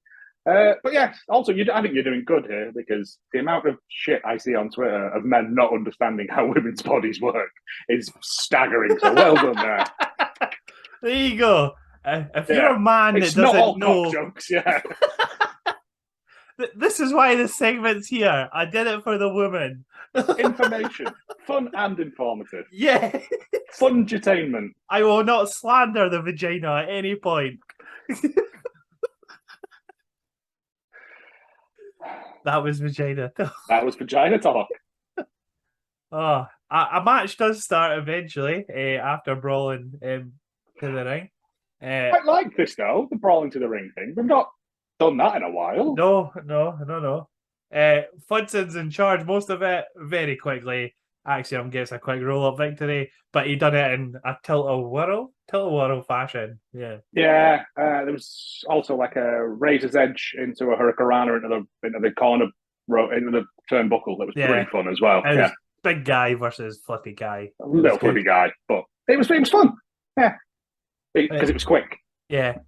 But yes, also I think you're doing good here because the amount of shit I see on Twitter of men not understanding how women's bodies work is staggering. So well done there. There you go. If you're a man that doesn't not all know, cock jokes, yeah. This is why this segment's here. I did it for the woman. Information, fun and informative. Yeah, fun-entertainment. I will not slander the vagina at any point. That was vagina talk. That was vagina talk. Oh, a match does start eventually after brawling to the ring. I like this though, the brawling to the ring thing. We've not done that in a while. No. Fudson's in charge most of it very quickly. Axiom gets a quick roll-up victory, but he done it in a tilt-a-whirl fashion. Yeah. Yeah, there was also like a razor's edge into a hurricanrana into the corner, into the turnbuckle. That was pretty fun as well. Yeah. Big guy versus flippy guy. A little flippy guy, but it was fun. Yeah. Because it was quick. Yeah.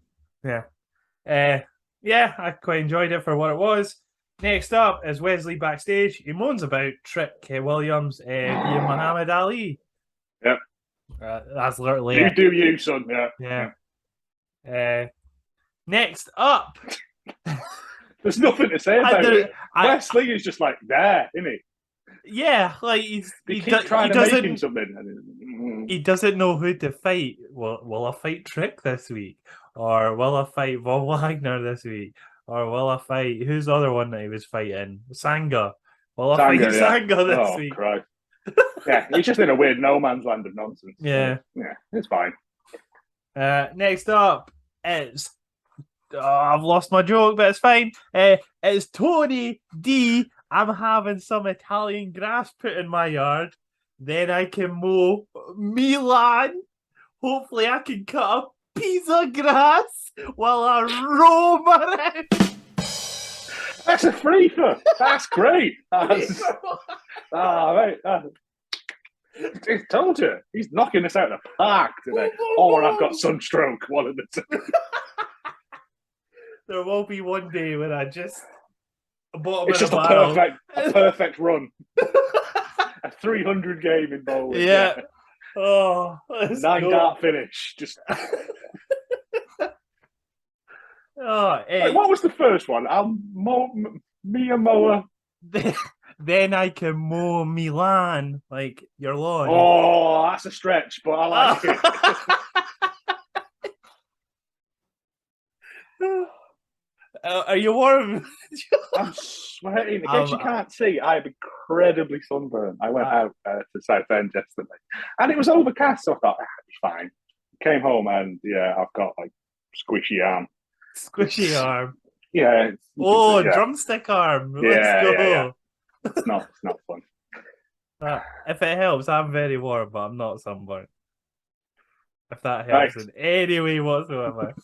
I quite enjoyed it for what it was. Next up is Wesley backstage. He moans about Trick Williams being Muhammad Ali. Yep. That's literally You it. do you, son. Yeah. Next up, There's nothing to say about it. Wesley is just like there, isn't he? Yeah, like he keep trying to make him something. He doesn't know who to fight. Will I fight Trick this week? Or will I fight Von Wagner this week? Or will I fight who's the other one that he was fighting? Sanga. Will I fight Sanga this week? Christ. Yeah, he's just in a weird no man's land of nonsense. Yeah. Yeah, it's fine. Next up, it's I've lost my joke, but it's fine. It's Tony D. I'm having some Italian grass put in my yard. Then I can mow Milan. Hopefully I can cut a piece of grass while I roam around. That's a freefer. That's great. Right. I told you. He's knocking us out of the park today. Or I've got sunstroke. One of the two. There will be one day when I just... It's just a perfect run. A 300 game in bowling. Yeah. Oh, 9-dart finish. Just. Hey. What was the first one? Mia Moa. Then I can mow Milan, like your lawn. Oh, that's a stretch, but I like it. Are you warm? I'm sweating. In case you can't see, I'm incredibly sunburned. I went out to Southend yesterday, and it was overcast, so I thought, it's fine. Came home, and I've got like squishy arm. Squishy arm? Yeah. Drumstick arm. Let's go. Yeah. It's not fun. If it helps, I'm very warm, but I'm not sunburned. If that helps in any way whatsoever.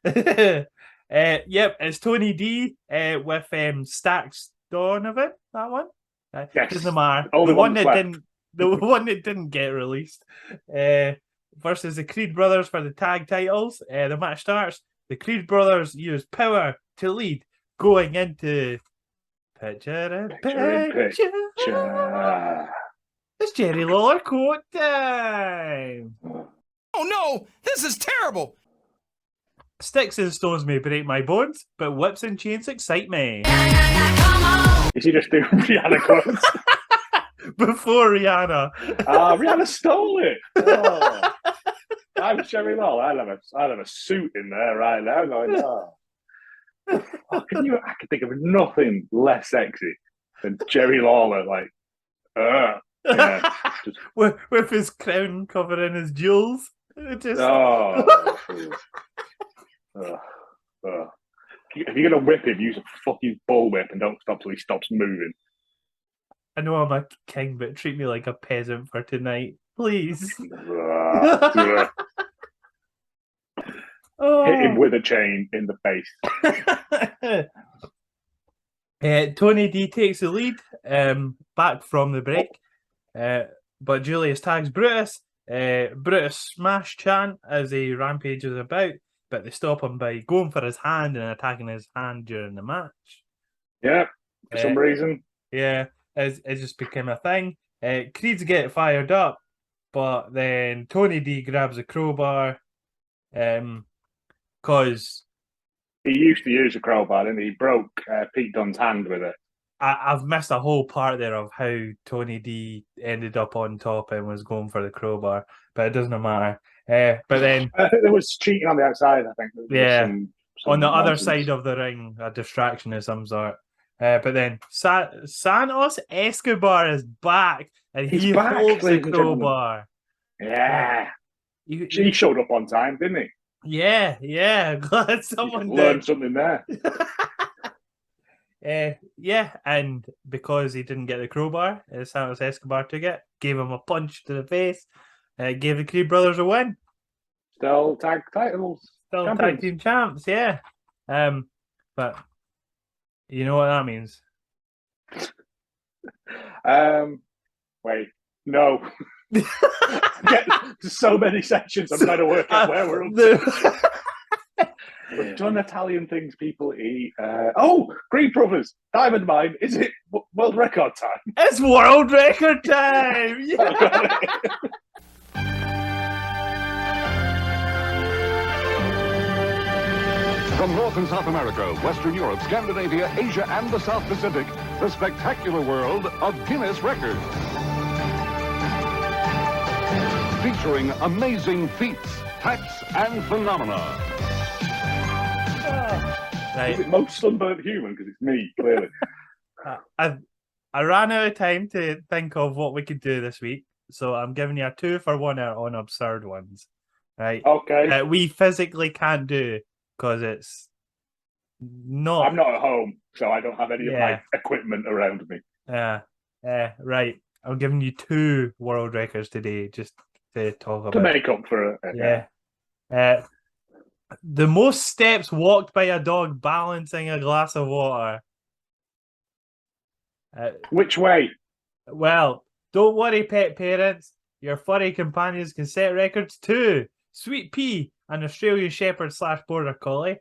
Yep, it's Tony D with Stax Donovan. That one. Yes. The one that didn't get released. Versus the Creed brothers for the tag titles. The match starts. The Creed brothers use power to lead, going into picture. It's Jerry Lawler quote time. Oh no, this is terrible. Sticks and stones may break my bones, but whips and chains excite me. Is he just doing Rihanna quotes? Before Rihanna. Rihanna stole it. Oh. I'm Jerry Lawler. I'd have a suit in there right now. Going, I can think of nothing less sexy than Jerry Lawler. with his crown covering his jewels. If you're gonna whip him, use a fucking bullwhip and don't stop till he stops moving. I know I'm a king, but treat me like a peasant for tonight, please. Hit him with a chain in the face. Tony D takes the lead back from the break, but Julius tags Brutus. Brutus smash chant as he rampages about, but they stop him by going for his hand and attacking his hand during the match. Yeah, for some reason. Yeah, it just became a thing. Creeds get fired up, but then Tony D grabs a crowbar because he used to use a crowbar and he broke Pete Dunne's hand with it. I've missed a whole part there of how Tony D ended up on top and was going for the crowbar, but it doesn't matter. But then there was cheating on the outside, I think. Some on the other side of the ring, a distraction of some sort. But then Santos Escobar is back, and he holds the crowbar. Yeah, he showed up on time, didn't he? Yeah. Glad someone learned something there. And because he didn't get the crowbar, Santos Escobar took it, gave him a punch to the face, gave the Creed brothers a win. Still tag titles. Still tag team champs, yeah. But you know what that means? Wait, no. There's so many sections. I'm trying to work out where we're up to. We've done Italian things people eat. Creed Brothers, Diamond Mine. Is it world record time? It's world record time! Yeah. From North and South America, Western Europe, Scandinavia, Asia, and the South Pacific, the spectacular world of Guinness Records. Featuring amazing feats, facts, and phenomena. Is it most sunburnt human? Because it's me, clearly. I ran out of time to think of what we could do this week, so I'm giving you a 2-for-1 on absurd ones. Right? Okay. That we physically can't do because it's not. I'm not at home, so I don't have any of my equipment around me. Right. I'm giving you 2 world records today just to talk about. To make up for it. The most steps walked by a dog balancing a glass of water. Which way? Well, don't worry, pet parents. Your furry companions can set records too. Sweet Pea, an Australian Shepherd / Border Collie,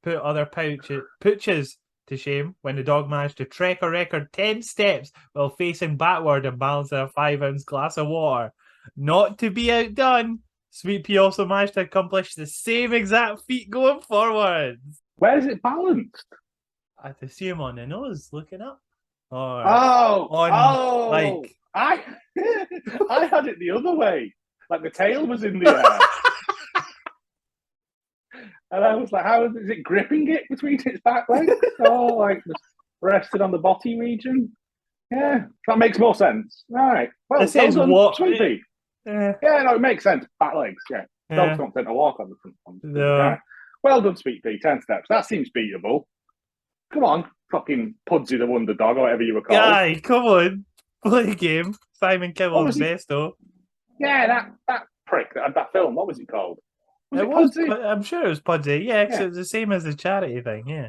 put other pooches to shame when the dog managed to trek a record 10 steps while facing backward and balancing a 5-ounce glass of water. Not to be outdone, Sweet Pea also managed to accomplish the same exact feat going forwards. Where is it balanced? I have to see him on the nose, looking up. Or I had it the other way. Like the tail was in the air. And I was like, how is it gripping it between its back legs? Like rested on the body region? Yeah, that makes more sense. Right. Well, it says what? Sweetie. Yeah, no, it makes sense. Back legs, Dogs don't tend to walk on the front ones. No. Right. Well done, Sweet Pea. 10 steps. That seems beatable. Come on, fucking Pudsey the Wonder Dog, or whatever you were called. Guy, come on. Play a game. Simon Kibble's best, though. Yeah, that prick that had that film. What was it called? It was. I'm sure it was Pudsey. Yeah, because it was the same as the charity thing. Yeah.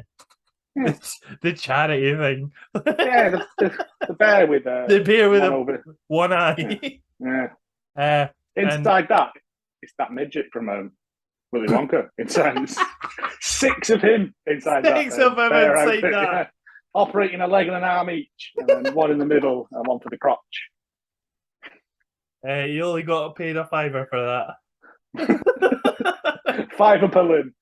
The charity thing. Yeah, the bear with the bear with one eye. Yeah. Inside that, it's that midget from Willy Wonka. Inside 6 of him inside that. 6 of them inside that. Yeah. Operating a leg and an arm each, and then one in the middle and one for the crotch. You only got paid a $5 for that. $5 per limb.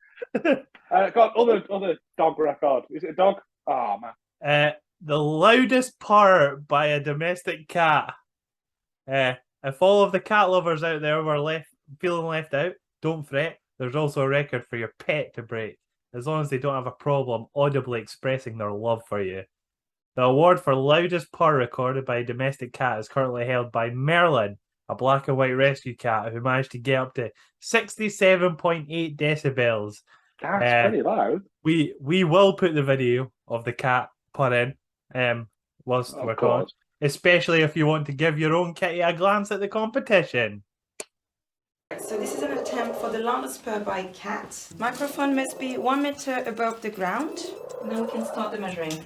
Got other dog record. Is it a dog? Oh man. The loudest purr by a domestic cat. If all of the cat lovers out there were feeling left out, don't fret. There's also a record for your pet to break, as long as they don't have a problem audibly expressing their love for you. The award for loudest purr recorded by a domestic cat is currently held by Merlin, a black and white rescue cat who managed to get up to 67.8 decibels. That's pretty loud. We will put the video of the cat purring whilst we're on, especially if you want to give your own kitty a glance at the competition. So this is an attempt for the loudest purr by a cat. Microphone must be 1 meter above the ground. Now we can start the measuring.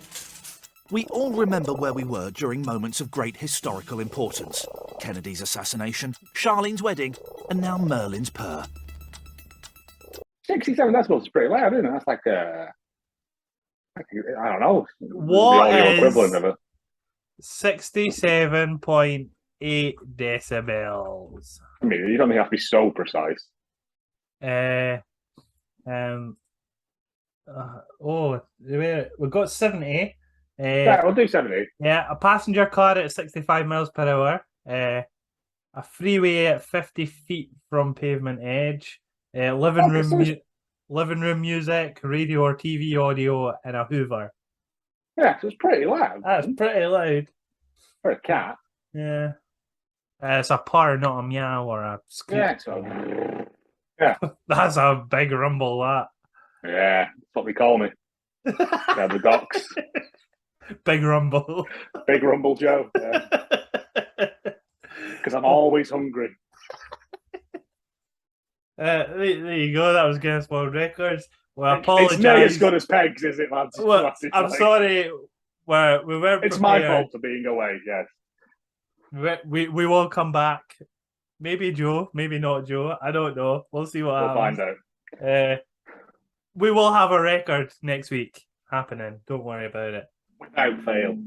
We all remember where we were during moments of great historical importance. Kennedy's assassination, Charlene's wedding, and now Merlin's purr. 67 decibels is pretty loud, isn't it? That's like I don't know. What the is equivalent of it? 67.8 decibels. I mean, you don't have to be so precise. We've got 70. Yeah, we'll do 70. Yeah, a passenger car at 65 miles per hour. A freeway at 50 feet from pavement edge. Living room music, radio or TV audio, and a Hoover. Yeah, so it's pretty loud. That's pretty loud. For a cat. Yeah. It's a purr, not a meow or a squeak. Yeah, That's a big rumble, that. Yeah, that's what they call me. Yeah, the docks. Big rumble. Big rumble Joe. Because I'm always hungry. There you go. That was Guinness World Records. Well, I apologise. It's not as good as Pegs, is it, lads? Well, I'm sorry. We weren't It's prepared. my fault for being away, yes. We will come back. Maybe Joe, maybe not Joe. I don't know. We'll see what happens. We'll find out. We will have a record next week happening. Don't worry about it. Without fail.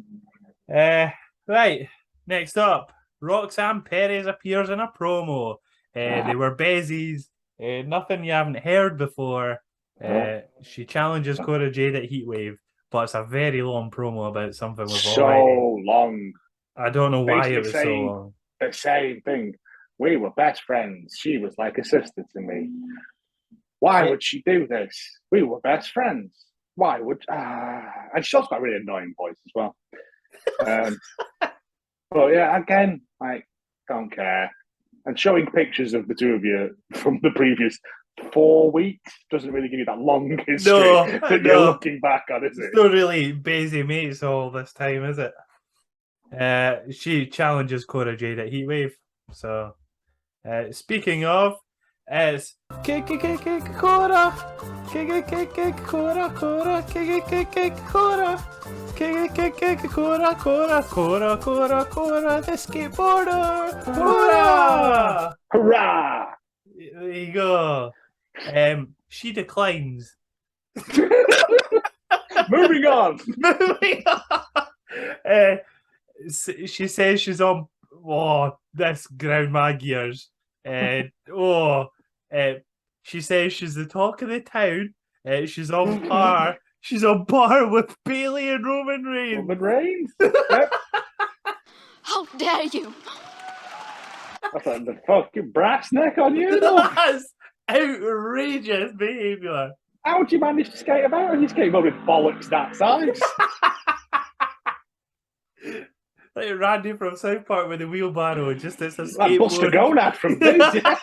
Right. Next up, Roxanne Perez appears in a promo. They were bezies. Nothing you haven't heard before. She challenges Cora Jade at Heatwave, but it's a very long promo about something we've So already. long. I don't know why Basically it was so saying long. the same thing. We were best friends. She was like a sister to me. Why would she do this? We were best friends. Why would... And she's also got a really annoying voice as well. But yeah, again, like, don't care. And showing pictures of the two of you from the previous 4 weeks doesn't really give you that long history that you're looking back on, is it? It's not really busy mates all this time, is it? She challenges Cora Jade at Heatwave. So, speaking of, it's Cora, Cora, Cora, Cora, the skateboarder, Cora! Hurrah! There you go. She declines. Moving on. Moving on. She says she's on this ground my gears. She says she's the talk of the town. She's on par. She's on par with Bailey and Roman Reigns. Roman Reigns? Yep. How dare you? That's like the fucking brass neck on you, though. That's outrageous behaviour. How would you manage to skate about on your skateboard with bollocks that size? Like Randy from South Park with the wheelbarrow, just as a Like skateboard. Buster Gonad from this. Yeah.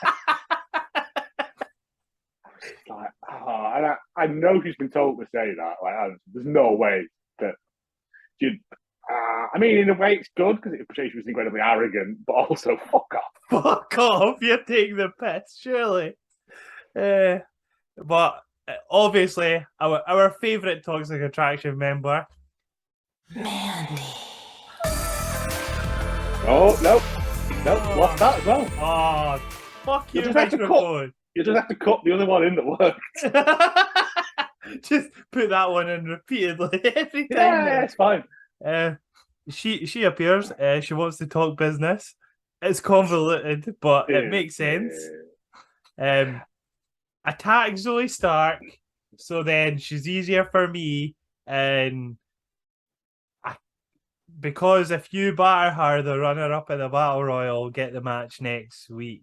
Like, and I know she's been told to say that. Like, there's no way that you'd. I mean, in a way, it's good because it portrays she was incredibly arrogant, but also fuck off. Fuck off! You're taking the piss, surely. But obviously, our favourite Toxic Attraction member, Mandy. Oh no, lost that as well. Oh, fuck you, just have to microphone. You just have to cut the other one in that worked. Just put that one in repeatedly every time. Yeah, it's fine. She appears. She wants to talk business. It's convoluted, but it makes sense. Attack Zoe Stark, so then she's easier for me, and because if you batter her, the runner-up in the Battle Royal will get the match next week.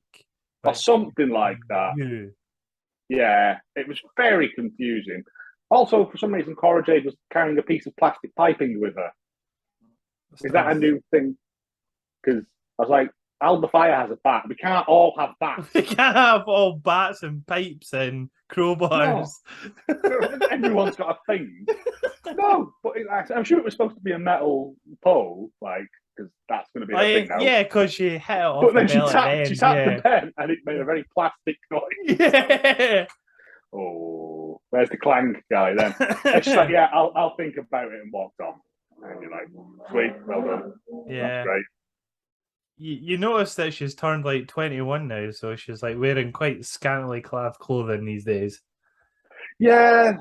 Or something like that. Yeah, it was very confusing. Also, for some reason, Cora Jade was carrying a piece of plastic piping with her. Is that a new thing? Because I was like, Alba Fire has a bat. We can't all have bats. We can't have all bats and pipes and crowbars. No. Everyone's got a thing. No, but I'm sure it was supposed to be a metal pole, like, because that's going to be a thing now. Yeah, because she hit it off. But then the she bell at tapped the end, the pen and it made a very plastic noise. Yeah. Oh, where's the clank guy then? And she's like, yeah, I'll think about it, and walked on. And you're like, sweet, well done. Yeah. That's great. You notice that she's turned like 21 now, so she's like wearing quite scantily clad clothing these days. Yeah, it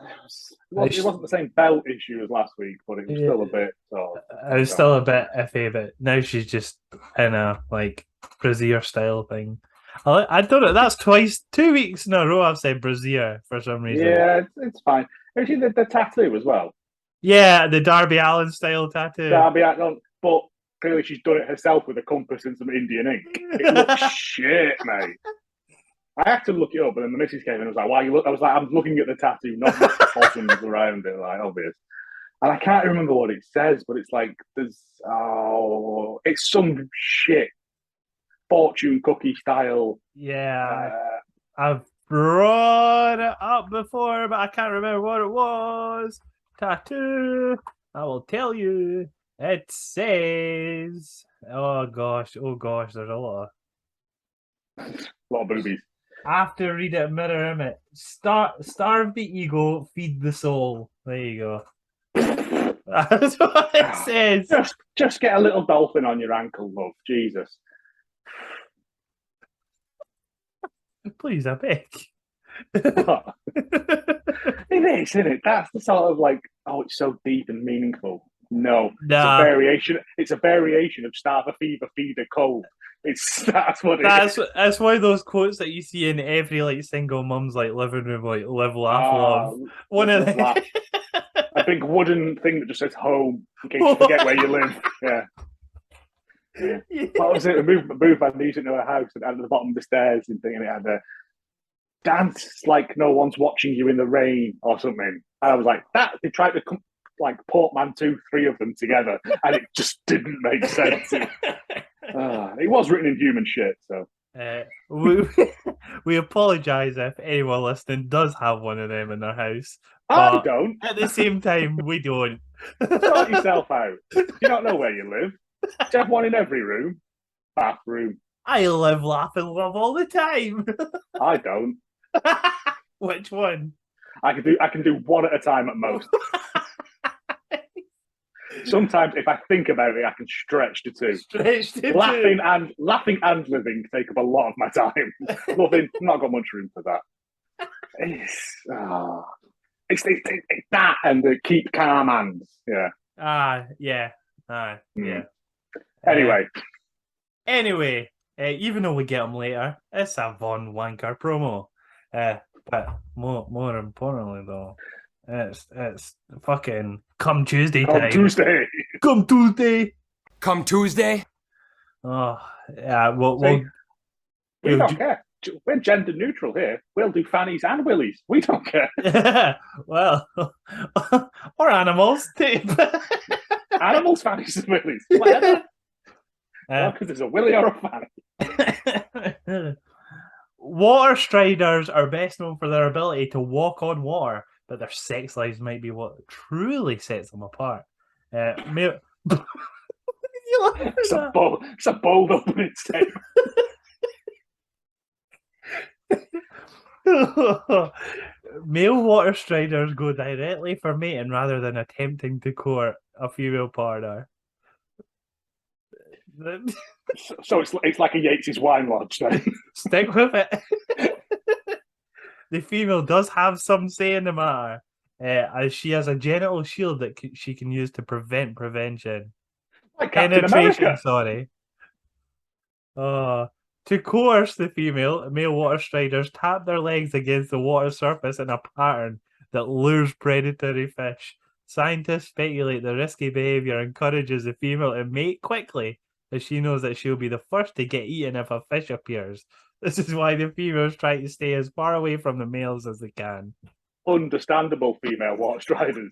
wasn't the same belt issue as last week, but it was still a bit. It was still a bit iffy, but now she's just in a like brassiere style thing. I don't know. That's 2 weeks in a row I've said brassiere for some reason. Yeah, it's fine. Have you seen the tattoo as well? Yeah, the Darby Allin style tattoo. Darby Allin, but clearly she's done it herself with a compass and some Indian ink. It looks shit, mate. I had to look it up, and then the missus came in and was like, "Why you look?" I was like, "I'm looking at the tattoo, not the bottoms around it, like obvious." And I can't remember what it says, but it's like it's some shit fortune cookie style. Yeah, I've brought it up before, but I can't remember what it was. Tattoo. I will tell you. It says, "Oh gosh, there's a lot of boobies." I have to read it mirror image. Starve the ego, feed the soul. There you go. That's what it says. Just get a little dolphin on your ankle, love. Jesus. Please, I beg. It is, isn't it? That's the sort of like, oh, it's so deep and meaningful. No, nah. It's a variation of Starve a Fever, Feed a Cold. That's what it is. That's one of those quotes that you see in every like single mum's like living room, like live, laugh, love. One of them. A big wooden thing that just says home in case you forget where you live. Yeah. What was it? Move my niece into a house and at the bottom of the stairs and thinking it had a dance like no one's watching you in the rain or something. And I was like, that they tried to like portmanteau 3 of them together and it just didn't make sense. It was written in human shit, so we apologise if anyone listening does have one of them in their house. I don't. At the same time, we don't. Sort yourself out. You don't know where you live. You have one in every room. Bathroom. I live, laugh, and love all the time. I don't. Which one? I can do one at a time at most. Sometimes, if I think about it, I can stretch to 2. Laughing and living take up a lot of my time. Loving, not got much room for that. It's that and the keep calm hands. Yeah. Yeah. Yeah. Anyway, even though we get them later, it's a Von Wanker promo. But more importantly, though, it's fucking come Tuesday time. Come Tuesday. Oh yeah. We don't care. We're gender neutral here. We'll do fannies and willies. We don't care. Well, or animals too. Animals, fannies, and willies. Whatever. Because there's a willy or a fanny. Water striders are best known for their ability to walk on water, but their sex lives might be what truly sets them apart. It's a bold opening statement. Male water striders go directly for mating rather than attempting to court a female partner. So it's like a Yates's wine lodge then. Stick with it. The female does have some say in the matter, as she has a genital shield that she can use to prevent penetration. Sorry. To coerce the male water striders tap their legs against the water surface in a pattern that lures predatory fish. Scientists speculate the risky behavior encourages the female to mate quickly, as she knows that she'll be the first to get eaten if a fish appears. This is why the females try to stay as far away from the males as they can. Understandable female water striders.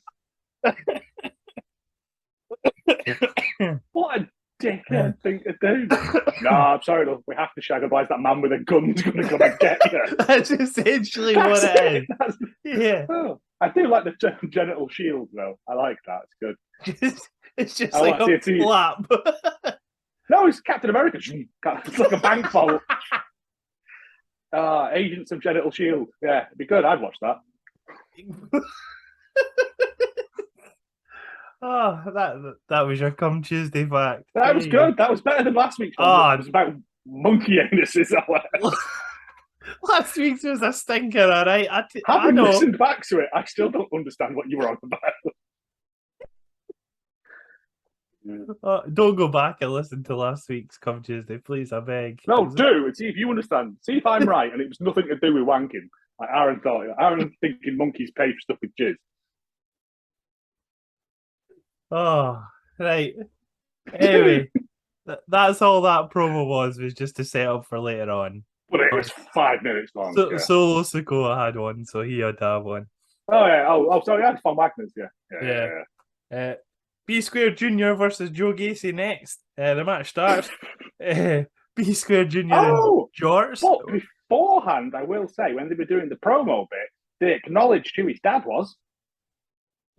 What a dickhead thing to do. No, I'm sorry, look, we have to shag, otherwise that man with a gun's going to come and get you. That's essentially what it is. Yeah. Oh, I do like the genital shield, though. I like that. It's good. It's just like a flap. No, it's Captain America. It's like a bank vault. Agents of Genital Shield. Yeah, it'd be good. I'd watch that. That was your Come Tuesday fact. That was good. That was better than last week's one. It was about monkey anuses. Last week's was a stinker, all right? Having listened back to it, I still don't understand what you were on about. Don't go back and listen to last week's Come Tuesday, please, I beg. No, do and see if you understand. See if I'm right and it was nothing to do with wanking. Like Aaron thought. Aaron thinking monkeys pay for stuff with jizz. Oh, right. Anyway, that's all that promo was just to set up for later on. But it was 5 minutes long. Solo Sikoa had one, so he had to have one. Oh, yeah. Oh, sorry. I had Von Wagner's, yeah. B Square Jr. versus Joe Gacy next. The match starts. B Square Jr. and Jorts. But beforehand, I will say, when they were doing the promo bit, they acknowledged who his dad was.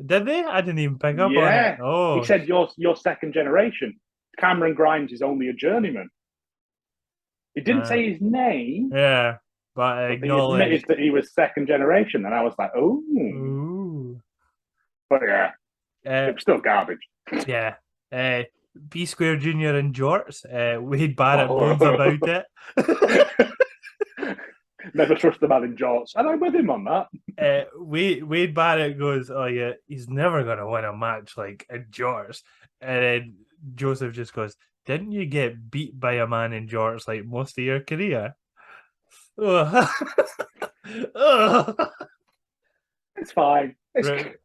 Did they? I didn't even pick up on it. Oh, he said you're second generation. Cameron Grimes is only a journeyman. He didn't say his name. Yeah, but he admitted that he was second generation, and I was like, oh. Ooh. But yeah, it was still garbage. Yeah. B Square Jr. and Jorts. Wade Barrett moans about it. Never trust the man in jorts. And I'm with him on that. Wade Barrett goes, oh yeah, he's never going to win a match like in jorts. And then Joseph just goes, didn't you get beat by a man in jorts like most of your career? Ugh. Ugh. It's fine. It's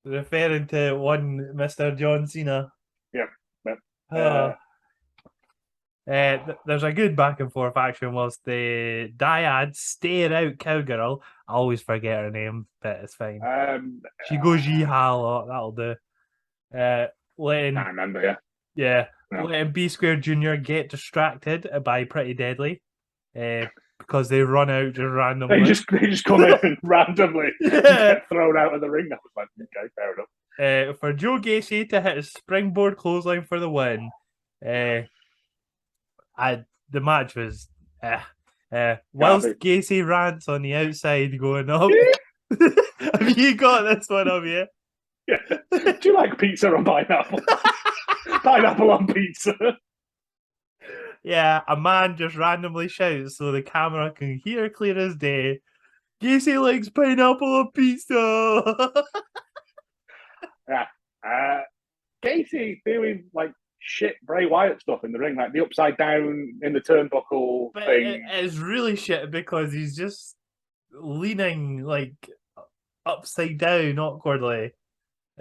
Referring to one Mr. John Cena. Yep. There's a good back and forth action whilst the dyads stare out Cowgirl. I always forget her name, but it's fine. She goes yeehaw a lot. That'll do. Letting I remember, yeah, No. letting B Square Jr. get distracted by Pretty Deadly, because they run out just randomly. They just come in randomly and get thrown out of the ring. I was like, okay, fair enough. For Joe Gacy to hit a springboard clothesline for the win. The match was whilst Gacy rants on the outside going up. Have you got this one, have you? Yeah. Do you like pizza or pineapple? Pineapple on pizza. Yeah, a man just randomly shouts so the camera can hear clear as day. Gacy likes pineapple on pizza. Yeah. Gacy doing like shit Bray Wyatt stuff in the ring, like the upside down in the turnbuckle But thing. it's really shit because he's just leaning like upside down awkwardly.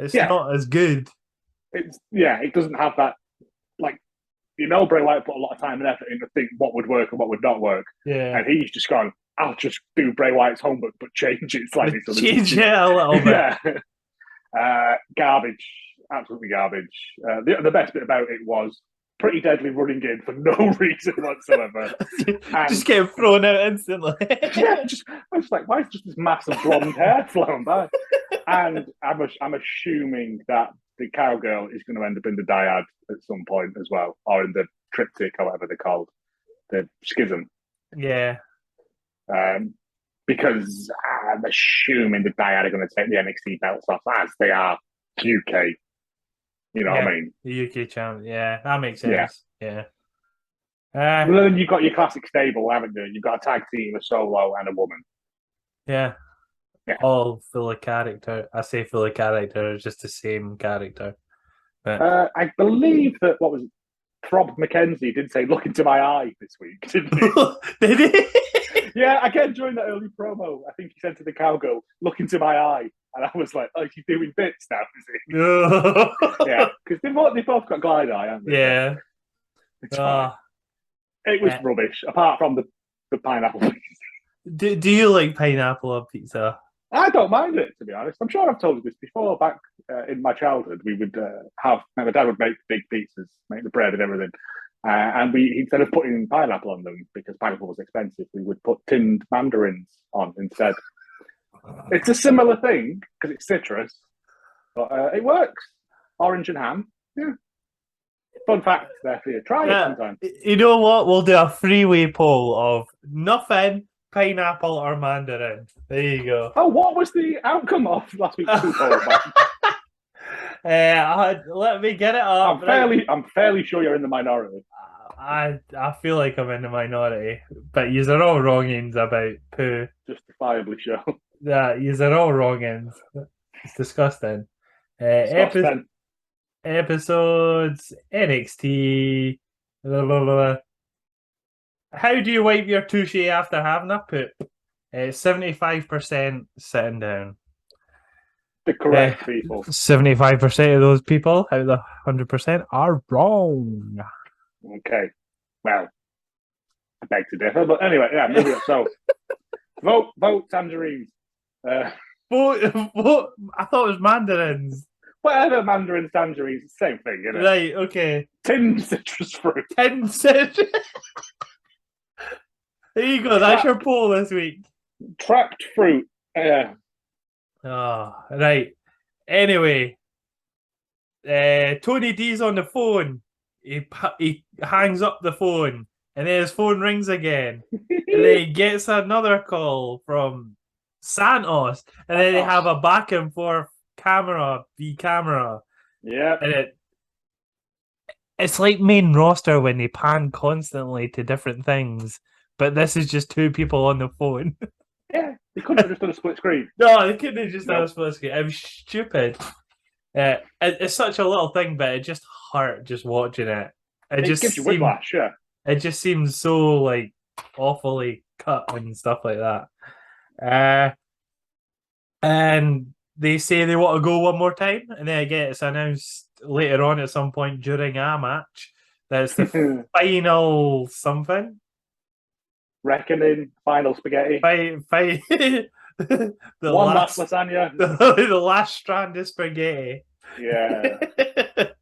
It's not as good. It doesn't have that, like, Bray Wyatt put a lot of time and effort into think what would work and what would not work. Yeah. And he's just gone, I'll just do Bray Wyatt's homework, but change it slightly. Change it a little bit. Yeah. Garbage. Absolutely garbage. The best bit about it was Pretty Deadly running in for no reason whatsoever. Just getting thrown out instantly. I was like, why is just this massive blonde hair flowing by? And I'm assuming that the Cowgirl is going to end up in the dyad at some point as well, or in the triptych, or whatever they're called, the schism. Yeah. Because I'm assuming the dyad are going to take the NXT belts off as they are UK. You know what I mean? The UK champ. Yeah, that makes sense. Yeah. Well, then you've got your classic stable, haven't you? You've got a tag team, a solo, and a woman. Yeah. All full of character. I say full of character, it's just the same character. But I believe that, what was it? Throb McKenzie did say, look into my eye this week, didn't he? Did he? Yeah, again, during that early promo, I think he said to the Cowgirl, look into my eye. And I was like, oh, she's doing bits now, is he? Yeah, because they both got glide eye, haven't they? Yeah. It's fine. It was rubbish, apart from the pineapple pizza. Do you like pineapple on pizza? I don't mind it, to be honest. I'm sure I've told you this before. Back in my childhood, we would my dad would make big pizzas, make the bread and everything. And we, instead of putting pineapple on them, because pineapple was expensive, we would put tinned mandarins on instead. It's a similar thing, because it's citrus, but it works. Orange and ham. Yeah. Fun fact there for you. Try it sometime. You know what? We'll do a three-way poll of nothing, pineapple, or mandarin. There you go. Oh, what was the outcome of last week's poll? Let me get it up. I'm fairly sure you're in the minority. I feel like I'm in the minority, but yous are all wrongins about poo. Justifiably so. Yeah, yous are all wrongins. It's disgusting. Episodes, NXT. Blah, blah, blah. How do you wipe your touche after having a poop? 75% sitting down. The correct people. 75% of those people out of the 100% are wrong. Okay. Well, I beg to differ, but anyway, yeah, moving on. So, vote tangerines. Vote. I thought it was mandarins. Whatever, mandarins, tangerines, same thing, isn't it? Right, okay. Tinned citrus fruit. Tinned citrus. There you go. That's your poll this week. Trapped fruit. Yeah. Oh, right. Anyway, Tony D's on the phone. He hangs up the phone, and then his phone rings again. And then he gets another call from Santos, and then they have a back and forth camera. Yeah. And it's like main roster when they pan constantly to different things, but this is just two people on the phone. Yeah, they couldn't have just done a split screen. No, they couldn't have just done a split screen. It was stupid. It's such a little thing, but it just hurt just watching it. It just gives you seemed- whiplash, yeah. It just seems so like awfully cut and stuff like that. And they say they want to go one more time, and then it gets announced later on at some point during a match that it's the final something. Reckoning, final spaghetti. Fight. The One last lasagna. The last strand of spaghetti. Yeah.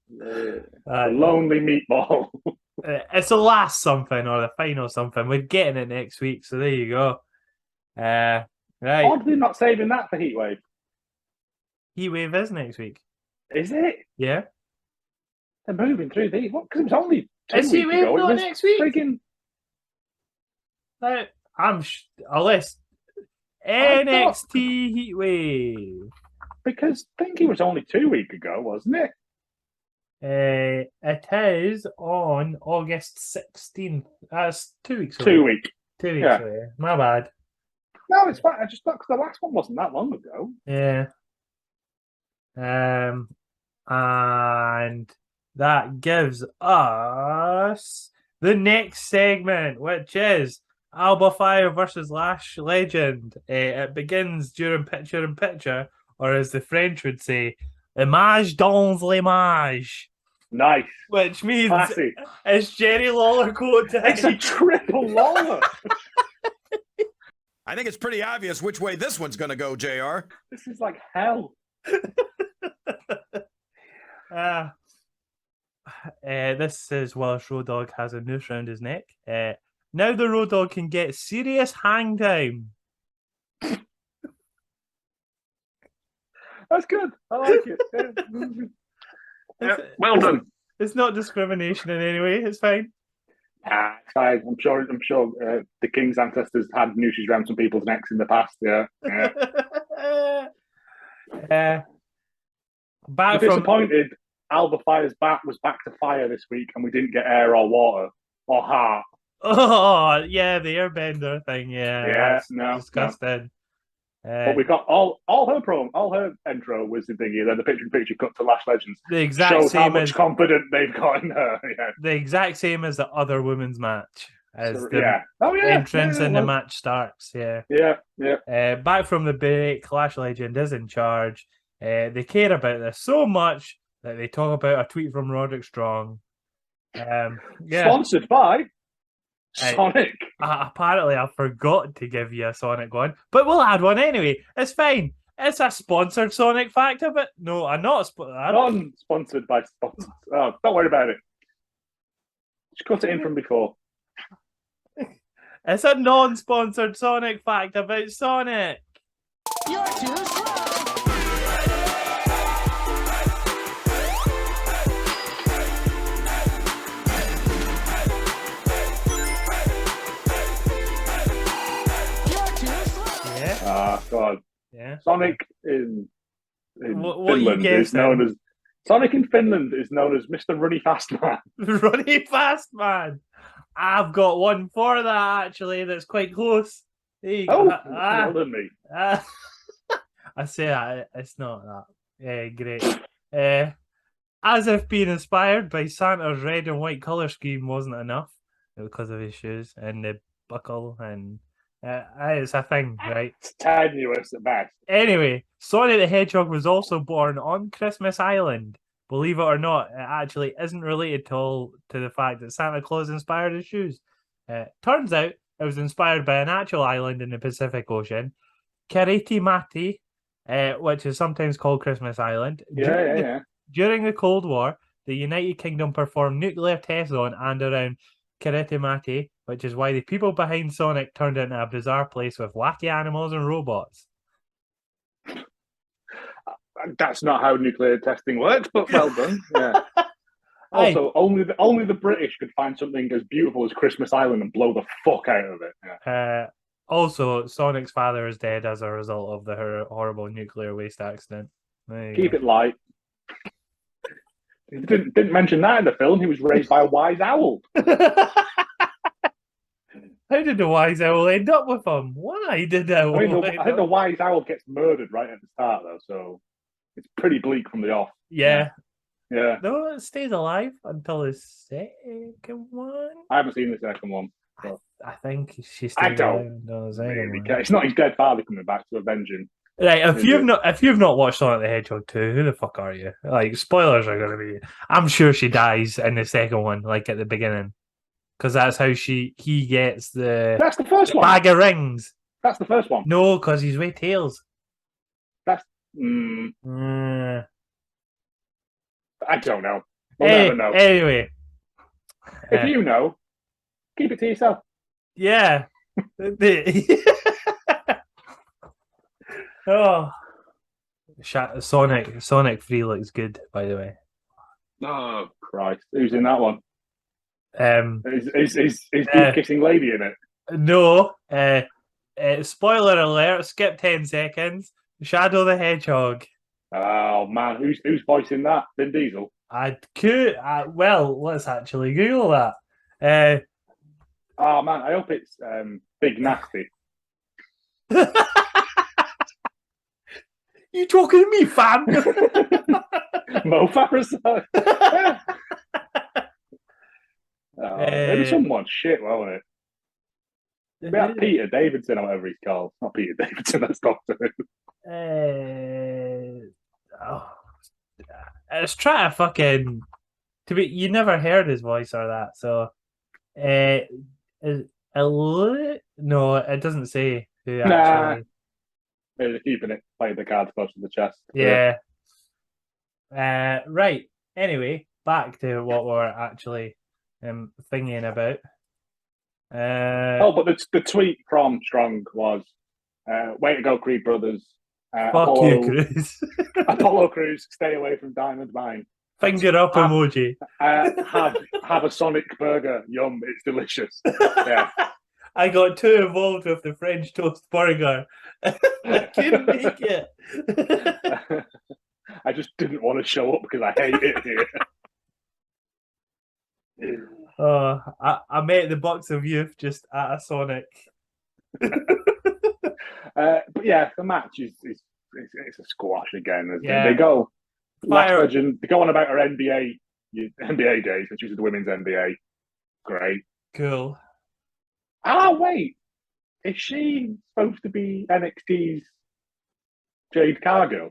The lonely meatball. It's the last something or the final something. We're getting it next week, so there you go. Right. Oddly not saving that for Heatwave. Heatwave is next week. Is it? Yeah. They're moving through these. What? Because it was only 2 Is weeks Heatwave ago. not It was next week? friggin' Unless NXT Heatwave. Because I think it was only 2 weeks ago, wasn't it? It is on August 16th. That's 2 weeks away. 2 weeks. 2 weeks Yeah. away. My bad. No, it's fine. I just thought because the last one wasn't that long ago. Yeah. And that gives us the next segment, which is Alba Fire versus Lash Legend. It begins during picture in picture, or as the French would say, image dans l'image. Nice. Which means Classy. it's Jerry Lawler quote time. It's a triple Lawler. I think it's pretty obvious which way this one's going to go, JR. This is like hell. This is Welsh Road Dogg has a noose around his neck. Now the Road Dogg can get serious hang time. That's good. I like it. Yeah, well done. It's not discrimination in any way. It's fine. It's fine. I'm sure. The king's ancestors had nooses around some people's necks in the past. Yeah. Back I'm disappointed. Alba Fire's bat was back to fire this week, and we didn't get air or water or heart. Oh yeah, the airbender thing. Yeah, that's no, disgusting. But we got all her intro was the thingy. Then the picture cut to Lash Legends. The exact shows how same much as confidence they've got in her. Yeah. the exact same as the other women's match. As So, the yeah. Oh, yeah. entrance Yeah, and the well. match starts. Yeah. Yeah. Back from the break, Lash Legend is in charge. They care about this so much that they talk about a tweet from Roderick Strong. Yeah. Sponsored by Sonic. Apparently, I forgot to give you a Sonic one, but we'll add one anyway. It's fine. It's a sponsored Sonic fact of it. No, I'm not. Non-sponsored by sponsors. Oh, don't worry about it. Just cut it in from before. It's a non-sponsored Sonic fact about Sonic. You're too slow. Yeah. God. Yeah. Sonic in What you Finland is known as Sonic in Finland is known as Mr. Runny Fast Man. Runny Fast Man. I've got one for that actually. That's quite close. There you go. Well done, me. I say that it's not that. Yeah, great. As if being inspired by Santa's red and white color scheme wasn't enough because of his shoes and the buckle, and it's a thing, right? It's tenuous at best. Anyway, Sonic the Hedgehog was also born on Christmas Island. Believe it or not, it actually isn't related to the fact that Santa Claus inspired his shoes. Turns out it was inspired by an actual island in the Pacific Ocean, Kiritimati, which is sometimes called Christmas Island. During the Cold War, the United Kingdom performed nuclear tests on and around Kiritimati, which is why the people behind Sonic turned into a bizarre place with wacky animals and robots. That's not how nuclear testing works, but well done. Yeah. Also, only the British could find something as beautiful as Christmas Island and blow the fuck out of it. Yeah. Also, Sonic's father is dead as a result of the horrible nuclear waste accident. Keep it light. He didn't mention that in the film. He was raised by a wise owl. How did the wise owl end up with him? Why did the owl? I think the wise owl gets murdered right at the start, though, so it's pretty bleak from the off. Yeah. Yeah. No, it stays alive until the second one. I haven't seen the second one. So. I think she I stays alive don't until the second really one. care. It's not his dead father coming back to avenge him. Right, if you've not watched Sonic the Hedgehog 2, who the fuck are you? Like, spoilers are gonna be. I'm sure she dies in the second one, like at the beginning, because that's how he gets the. That's the first one. Bag of rings. That's the first one. No, because he's with Tails. That's. I don't know. We'll never know. Anyway, if you know, keep it to yourself. Yeah. Oh, Sonic 3 looks good, by the way. Oh Christ! Who's in that one? Is kissing lady in it? No. Spoiler alert. Skip 10 seconds. Shadow the Hedgehog. Oh man, who's voicing that? Vin Diesel. Well, let's actually Google that. Oh man, I hope it's Big Nasty. You talking to me, fam? Mo Farah. Maybe someone shit, wasn't it? We had Peter Davidson or whatever he's called. Not Peter Davidson, that's Doctor Who. It's trying to fucking you never heard his voice or that, so no, it doesn't say who actually. They're keeping it, playing the cards close to the chest. Yeah. Right. Anyway, back to what we're actually thinking about. But the tweet from Strong was, "Way to go, Creed Brothers! Fuck you, Cruz. Apollo Crews, stay away from Diamond Mine. Finger up emoji. Have a Sonic burger. Yum, it's delicious." Yeah. I got too involved with the French toast burger. I couldn't make it. I just didn't want to show up because I hate it here. I met the Bucks of Youth just at a Sonic. But yeah, the match is it's a squash again. Isn't Yeah. it? They go Fire. Legend. They go on about her NBA days, which is the women's NBA. Great. Cool. Wait, is she supposed to be NXT's Jade Cargill?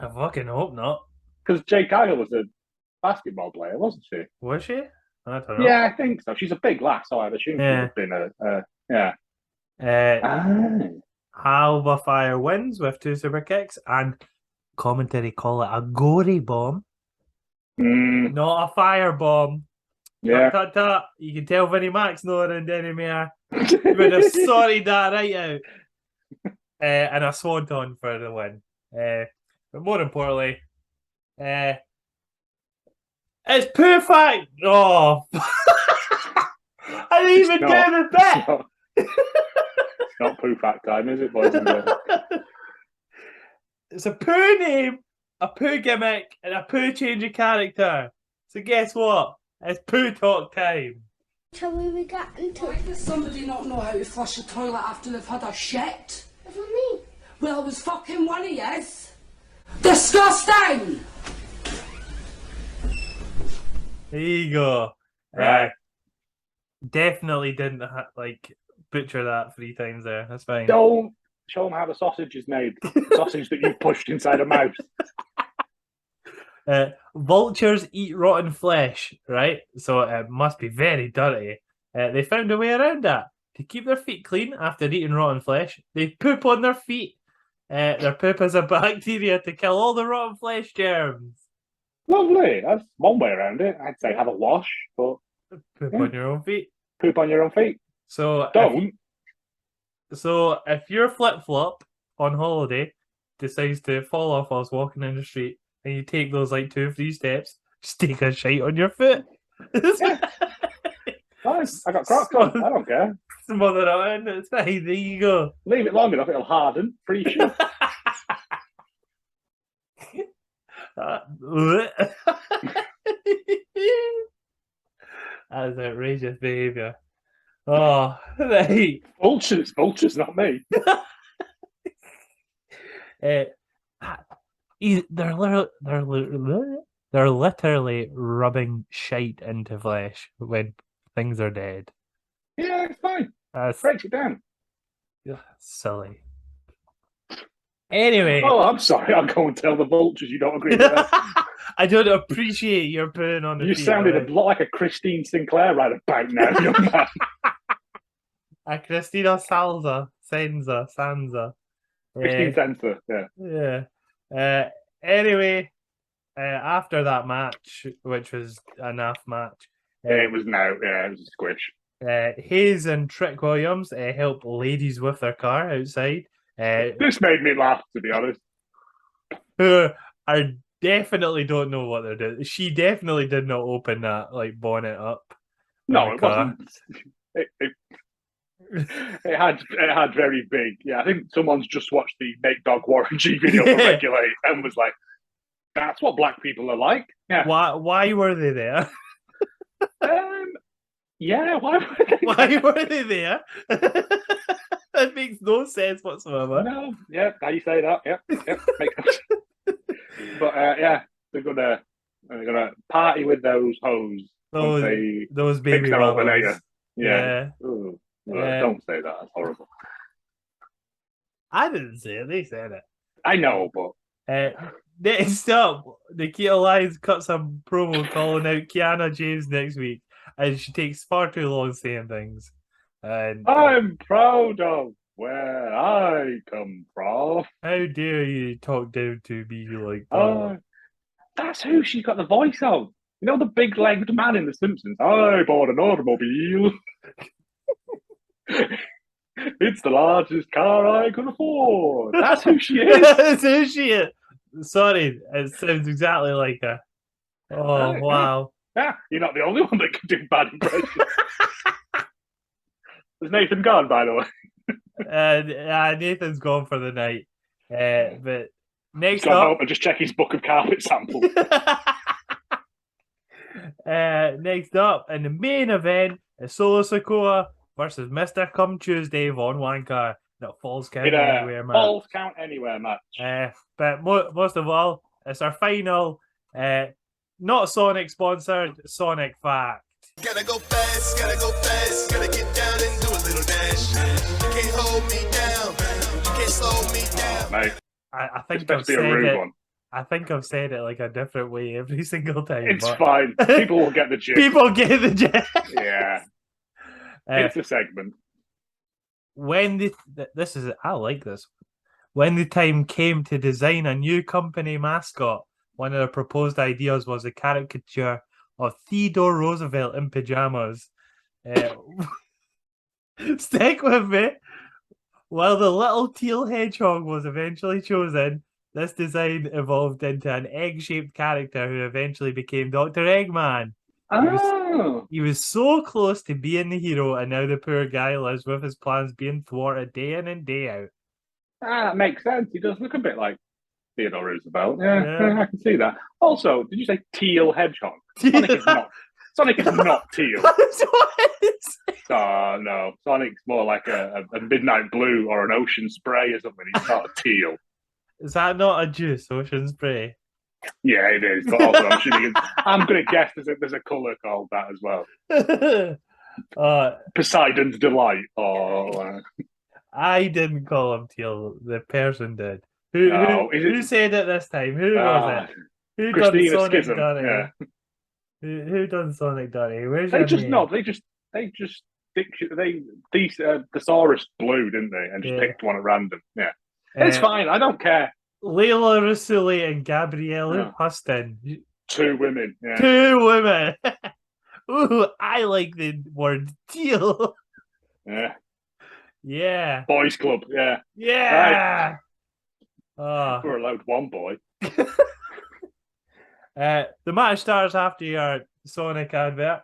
I fucking hope not. Because Jade Cargill was a basketball player, wasn't she? Was she? I don't know. Yeah, I think so. She's a big lass, so I'd assume she would have been Alba Fire wins with 2 super kicks, and commentary call it a gory bomb, not a fire bomb. Yeah. Tut. You can tell Vinnie Mac's not around anymore. He would have sorted that right out. And a swanton for the win. But more importantly, it's perfect. Oh, I didn't even get a bet. It's not poo fact time, is it, boys and girls? It's a poo name, a poo gimmick, and a poo change of character. So guess what? It's poo talk time. Tell me we got into. Why does somebody not know how to flush a toilet after they've had a shit? It was me. Well, it was fucking one of yous. Disgusting! There you go. Right. Definitely didn't butcher that 3 times there. That's fine. Don't show them how the sausage is made. Sausage that you pushed inside a mouse. Vultures eat rotten flesh, right? So it must be very dirty. They found a way around that. To keep their feet clean after eating rotten flesh, they poop on their feet. Their poop has a bacteria to kill all the rotten flesh germs. Lovely. That's one way around it. I'd say have a wash, but poop on your own feet. Poop on your own feet. So don't. If your flip flop on holiday decides to fall off whilst walking in the street, and you take those 2 or 3 steps, just take a shite on your foot. Nice. I got Crocs on. I don't care. Smother it in. It's fine. There you go. Leave it long enough, it'll harden. Free shit. That is outrageous behaviour. Oh, right. Vultures, not me. They're literally rubbing shite into flesh when things are dead. Yeah, it's fine. That's Breaks it down. silly. Anyway. Oh, I'm sorry. I'll go and tell the vultures you don't agree with that. I don't appreciate your putting on the You sounded a lot like a Christine Sinclair right about now, young man. A Christina Sansa. Christine Sansa, yeah. Yeah. Anyway, after that match, which was a NAF match. It was a squish. Hayes and Trick Williams help ladies with their car outside. This made me laugh, to be honest. Who are definitely don't know what they're doing. She definitely did not open that bonnet up. No, it wasn't. It had very big. Yeah, I think someone's just watched the Nate Dogg Warren G video for Regulate and was like, "That's what black people are like." Yeah. Why were they there? Yeah. Why were they? Why were they there? That makes no sense whatsoever. No. Yeah. How you say that? Yep. Makes sense. But they're gonna party with those hoes. Those baby Alternator. Yeah. Ooh. Don't say that. That's horrible. I didn't say it. They said it. I know, but next up, Nikita Lyons cuts a promo calling out Kiana James next week, and she takes far too long saying things. And I'm proud of where I come from. How dare you talk down to me like that? That's who she got the voice of. You know the big-legged man in The Simpsons? I bought an automobile. It's the largest car I could afford. That's who she is. That's who she is. Sorry, it sounds exactly like her. Oh, wow. Yeah, you're not the only one that can do bad impressions. Is Nathan gone, by the way? Nathan's gone for the night. But next He's gone up... home and just check his book of carpet samples. Next up, in the main event, is Solo Sikoa versus Mr. Come Tuesday, Von Wanker. No, Falls Count Anywhere match. Falls Count Anywhere match. But most of all, it's our final, not Sonic sponsored, Sonic Fact. Gotta go fast, gotta get down and do a little dash. You can't hold me down, you can't slow me down. Mate, I think I've said it. I think I've said it like a different way every single time. It's fine. People will get the gist. People get the gist. Yeah. It's a segment. When I like this. When the time came to design a new company mascot, one of the proposed ideas was a caricature of Theodore Roosevelt in pajamas. Stick with me. While the little teal hedgehog was eventually chosen, this design evolved into an egg-shaped character who eventually became Dr. Eggman. He was so close to being the hero, and now the poor guy lives with his plans being thwarted day in and day out. That makes sense. He does look a bit like Theodore Roosevelt. Yeah, I can see that. Also, did you say teal hedgehog? Sonic is not teal. Oh, no. Sonic's more like a midnight blue or an ocean spray or something. He's not a teal. Is that not a juice, ocean spray? Yeah, it is. But also, I'm going to guess there's a colour called that as well. Poseidon's Delight. I didn't call him teal. The person did. Who said it this time? Who was it? Who done Sonic Dirty? Yeah. Who done Sonic Dirty? Where's they your just name? no. They just thesaurus blue, didn't they? And just picked one at random. Yeah, it's fine. I don't care. Layla Rusuli and Gabrielle Huston. 2 women. Yeah. 2 women. Ooh, I like the word teal. Yeah. Yeah. Boys Club. Yeah. Yeah. Right. We're allowed 1 boy. The match starts after your Sonic advert.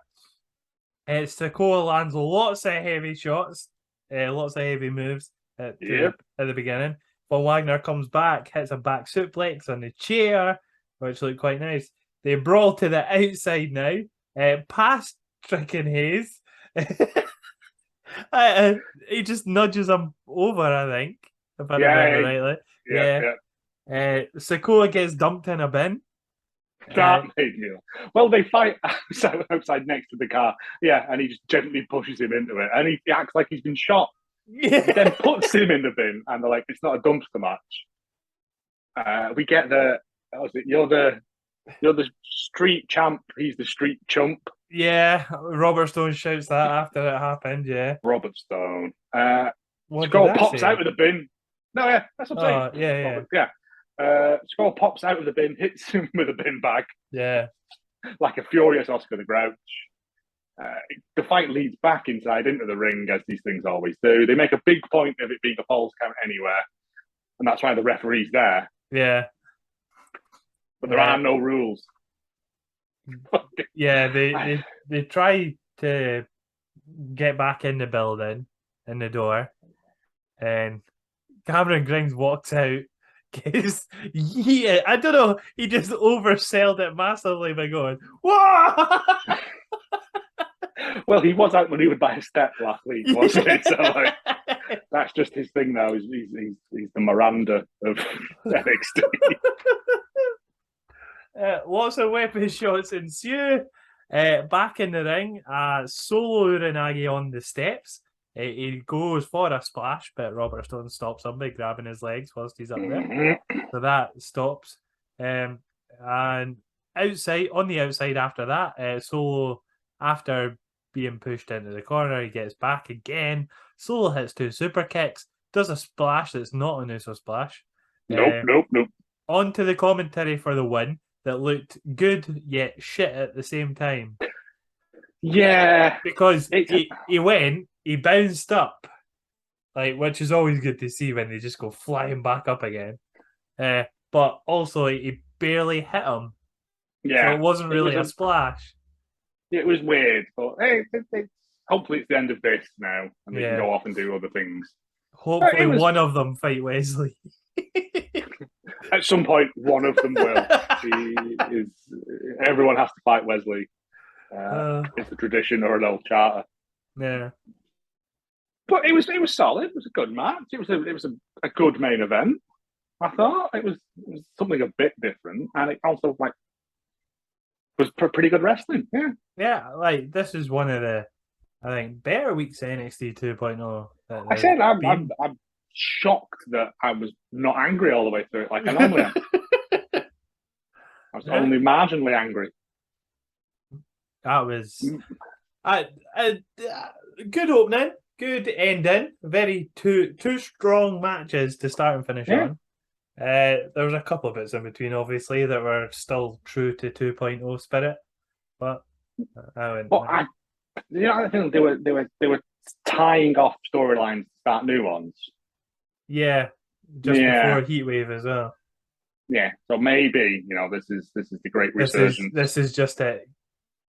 Sikoa lands lots of heavy shots, lots of heavy moves at the beginning. Von Wagner comes back, hits a back suplex on the chair, which looked quite nice. They brawl to the outside now, past Trick and Hayes. He just nudges him over, I think, if I remember rightly. Yeah. Sikoa gets dumped in a bin. That made me. Well, they fight outside next to the car. Yeah, and he just gently pushes him into it, and he acts like he's been shot. Yeah. He then puts him in the bin, and they're like, "It's not a dumpster match." We get you're the street champ. He's the street chump. Yeah, Robert Stone shouts that after it happened. Yeah, Robert Stone. What Skull did that pops say? out of the bin. No, yeah, that's what I'm saying. Yeah. Robert, yeah. Skull pops out of the bin, hits him with a bin bag. Yeah. Like a furious Oscar the Grouch. The fight leads back inside into the ring, as these things always do. They make a big point of it being a falls count anywhere, and that's why the referee's there. Yeah. But there are no rules. Yeah, they try to get back in the building, in the door, and Cameron Grimes walks out. I don't know, he just oversold it massively by going, "Whoa!" Well, he was outmaneuvered by a step last week, wasn't it? So like, that's just his thing now. He's the Miranda of NXT. Lots of weapon shots ensue. Back in the ring, Solo Uranagi on the steps. He goes for a splash, but Robert Stone stops him by grabbing his legs whilst he's up there. So that stops. And on the outside after that, Solo, after being pushed into the corner, he gets back again. Solo hits 2 super kicks, does a splash that's not an Uso splash. Nope. On to the commentary for the win that looked good yet shit at the same time. Yeah. Because he bounced up, which is always good to see when they just go flying back up again. But also, he barely hit him. Yeah. So it wasn't really a splash. It was weird, but hey, hopefully it's the end of this now, and they can go off and do other things. Hopefully one of them fight Wesley. At some point, one of them will. Everyone has to fight Wesley. It's a tradition or an old charter. Yeah. But it was solid. It was a good match. It was a good main event. I thought it was something a bit different, and it also was pretty good wrestling. Yeah. Yeah, this is one of the, I think, better weeks of NXT 2.0. I said I'm shocked that I was not angry all the way through it like I normally am. I was only marginally angry. That was a good opening, good ending. Very two strong matches to start and finish on. There was a couple of bits in between, obviously, that were still true to 2.0 spirit, but I think they were tying off storylines to start new ones. Yeah, just before Heatwave as well. Yeah, so maybe this is the great resurgence. This is just it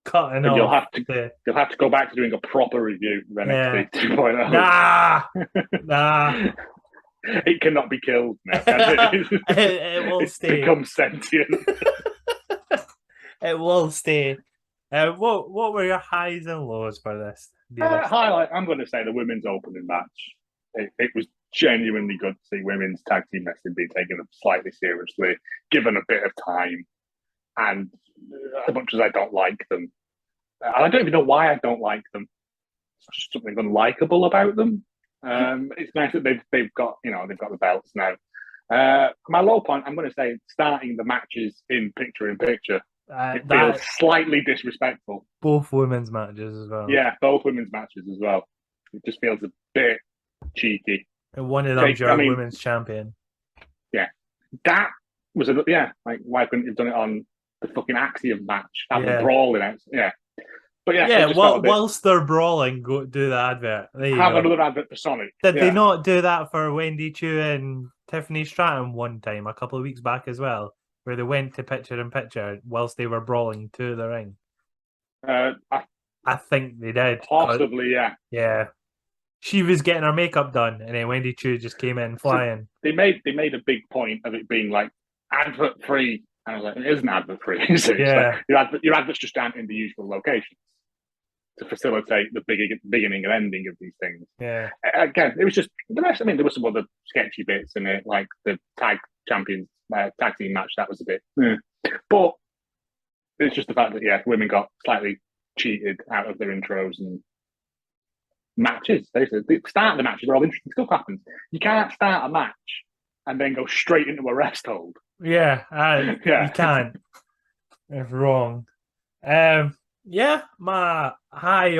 cutting off. You'll have to go back to doing a proper review of NXT 2.0. Nah. It cannot be killed now. It will it's stay. Become sentient. It will stay. What were your highs and lows for this? Highlight. I'm going to say the women's opening match. It was genuinely good to see women's tag team wrestling being taken slightly seriously, given a bit of time. And as much as I don't like them, and I don't even know why I don't like them. It's just something unlikable about them. It's nice that they've got the belts now. My low point, I'm going to say, starting the matches in picture. It feels slightly disrespectful. Both women's matches as well. Yeah, both women's matches as well. It just feels a bit cheeky. And one of them's your women's champion. Yeah, that was why couldn't you have done it on the fucking Axiom match? Have them brawling out. Yeah. But whilst they're brawling, go do the advert. Have another advert for Sonic. Did they not do that for Wendy Chu and Tiffany Stratton one time, a couple of weeks back as well, where they went to picture in picture whilst they were brawling to the ring? I think they did. Possibly, yeah. Yeah. She was getting her makeup done, and then Wendy Chu just came in flying. So they made a big point of it being advert free. And I was like, it isn't advert free. Your adverts just aren't in the usual locations to facilitate the beginning and ending of these things. Yeah. Again, it was just the rest. I mean, there were some other sketchy bits in it, like the tag champions tag team match. That was a bit, but it's just the fact that women got slightly cheated out of their intros and matches. The start of the matches are all interesting stuff happens. You can't start a match and then go straight into a rest hold. Yeah, you can't. It's wrong. My high it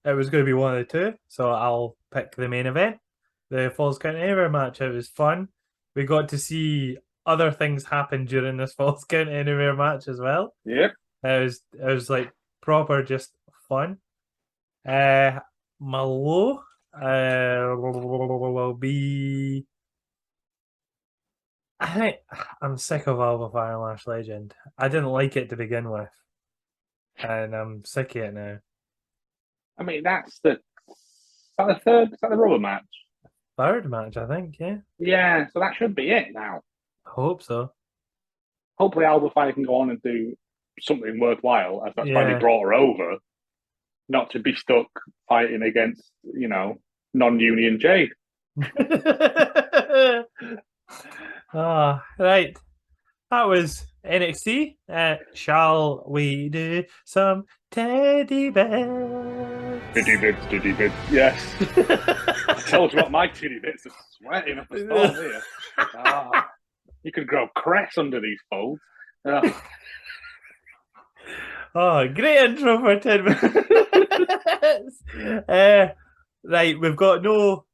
was going to be one of the two, so I'll pick the main event, the Falls Count Anywhere match. It was fun. We got to see other things happen during this Falls Count Anywhere match as well. Yep. It was like proper just fun. My low will be. I think I'm sick of Alba Fire Lash Legend. I didn't like it to begin with, and I'm sick of it now. I mean, is that the rubber match? Third match, I think. Yeah. Yeah, so that should be it now. I hope so. Hopefully, Alba Fire can go on and do something worthwhile, as that's why they brought her over, not to be stuck fighting against, non-union Jade. Right. That was NXT. Shall we do some teddy bears? Titty bits, yes. I told you what, my titty bits are sweating up a storm here. You could grow cress under these folds. Great intro for 10 minutes. Right, we've got no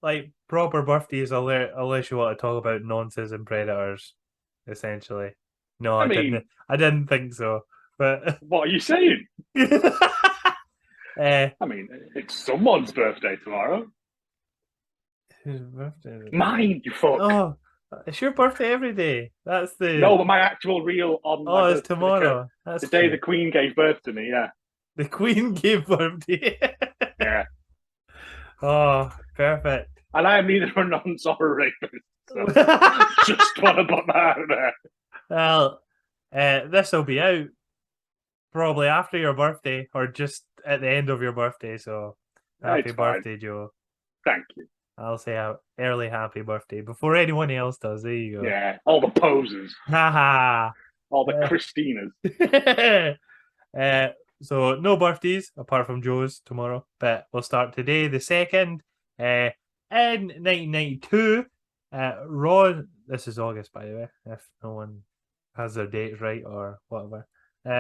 proper birthdays unless you want to talk about nonsense and predators, essentially. No, I didn't think so. But what are you saying? I mean, it's someone's birthday tomorrow. Whose birthday? Mine, you fuck. Oh, it's your birthday every day. That's the no, but my actual real on. Oh, it's tomorrow. That's the day the Queen gave birth to me. Yeah, the Queen gave birth to you. Yeah. Oh, perfect. And I am neither a nonce or a rapist. So just want to put that out there. Well, this will be out probably after your birthday or just at the end of your birthday. So happy birthday, Joe. Thank you. I'll say early happy birthday before anyone else does. There you go. Yeah, all the posers. Haha. All the Christinas. So no birthdays apart from Joe's tomorrow, but we'll start today, the 2nd. In 1992, Ron. This is August, by the way, if no one has their dates right or whatever.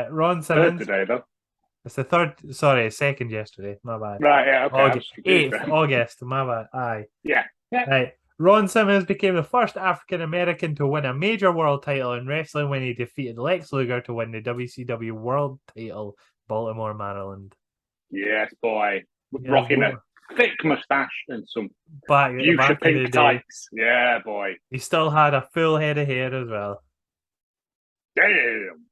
Ron Simmons. Today, though. It's the 3rd. Sorry, 2nd yesterday. My bad. Right, yeah, okay. 8th August. My bad. Aye. Yeah. Right. Ron Simmons became the first African American to win a major world title in wrestling when he defeated Lex Luger to win the WCW World Title, Baltimore, Maryland. Yes, boy. Rocking a thick moustache and some fuchsia back pink tights. Yeah, boy. He still had a full head of hair as well. Damn.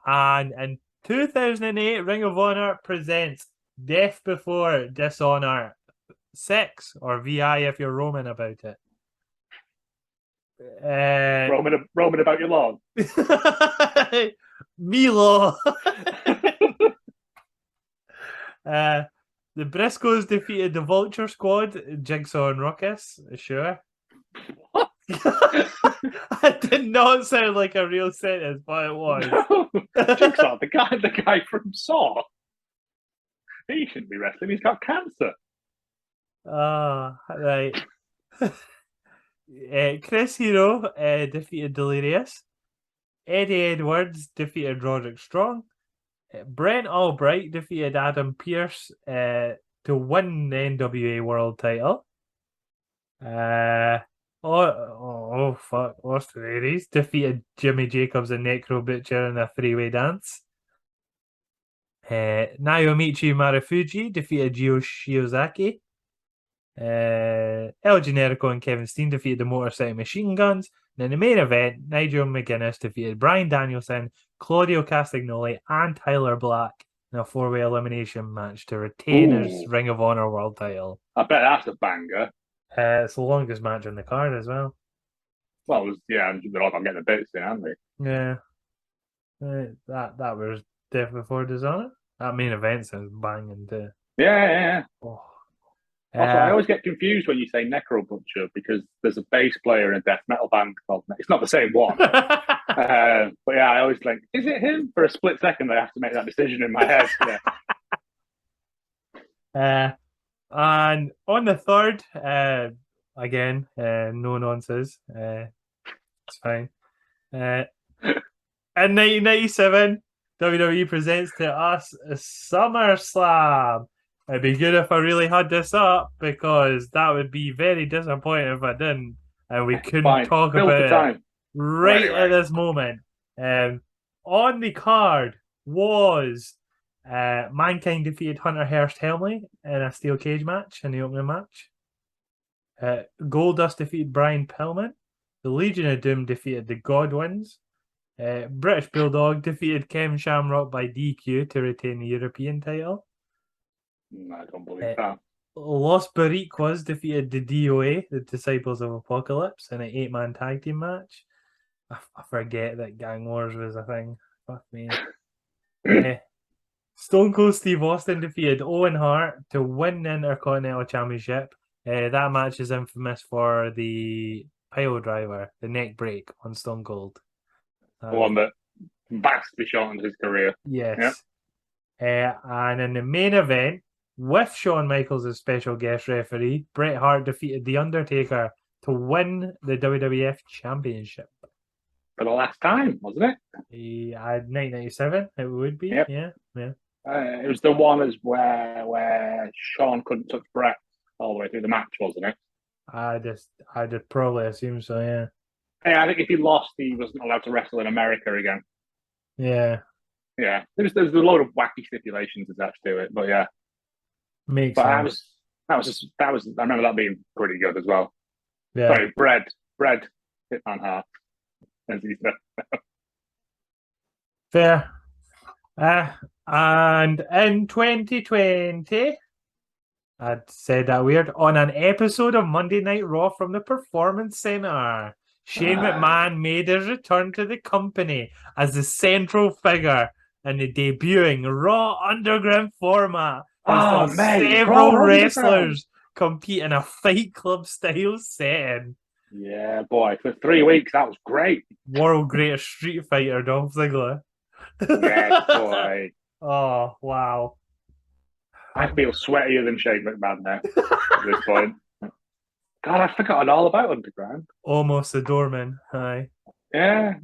And in 2008, Ring of Honor presents Death Before Dishonor 6, or VI if you're Roman about it. Roman about your lawn. Milo. The Briscoes defeated the Vulture Squad, Jigsaw and Ruckus. Sure. What? That did not sound like a real sentence, but it was. No. Jigsaw, the guy from Saw. He shouldn't be wrestling. He's got cancer. Right. Chris Hero defeated Delirious. Eddie Edwards defeated Roderick Strong. Brent Albright defeated Adam Pearce to win the NWA World Title. Fuck, what's the ladies? Defeated Jimmy Jacobs and Necro Butcher in a 3-way dance. Naomichi Marufuji defeated Gio Shiozaki. El Generico and Kevin Steen defeated the Motor City Machine Guns. And in the main event, Nigel McGuinness defeated Bryan Danielson, Claudio Castagnoli, and Tyler Black in a 4-way elimination match to retain his Ring of Honor World Title. I bet that's a banger. It's the longest match on the card as well. Well, they're all going to get the bits in, aren't they? Yeah. That was Death Before Dishonor. That main event sounds banging too. Yeah. Oh. Also, I always get confused when you say Necro Butcher because there's a bass player in a death metal band called. It's not the same one. But yeah, I always think, is it him? For a split second, I have to make that decision in my head. Yeah. And on the 3rd, again, no nonsense. It's fine. In 1997, WWE presents to us SummerSlam. It'd be good if I really had this up because that would be very disappointing if I didn't, and we couldn't talk about it right at this moment. On the card was Mankind defeated Hunter Hearst Helmsley in a steel cage match in the opening match. Goldust defeated Brian Pillman. The Legion of Doom defeated the Godwins. British Bulldog defeated Ken Shamrock by DQ to retain the European title. I don't believe that. Los Boricuas defeated the DOA, the Disciples of Apocalypse, in an 8-man tag team match. I forget that Gang Wars was a thing. Fuck me. Stone Cold Steve Austin defeated Owen Hart to win the Intercontinental Championship. That match is infamous for the pile driver, the neck break on Stone Cold. The one that vastly shortened his career. Yes. Yep. And in the main event, with Shawn Michaels as special guest referee, Bret Hart defeated The Undertaker to win the WWF Championship. For the last time, wasn't it? 1997, it would be. Yep. Yeah. It was the one where Shawn couldn't touch Bret all the way through the match, wasn't it? I'd probably assume so, yeah. Hey, I think if he lost, he wasn't allowed to wrestle in America again. Yeah. Yeah. There's a load of wacky stipulations attached to it, but yeah. Makes sense. That was I remember that being pretty good as well. Yeah. Sorry, Bread, Hitman Hart. Fair. And in 2020, I'd said that weird, on an episode of Monday Night Raw from the Performance Center, Shane McMahon made his return to the company as the central figure in the debuting Raw Underground format. Several wrestlers compete in a Fight Club style setting. Yeah, boy, for 3 weeks, that was great. World greatest Street Fighter, Dolph Ziggler. Yeah, boy. Oh, wow. I feel sweatier than Shane McMahon now at this point. God, I've forgotten all about Underground. Almost a doorman, aye. Yeah.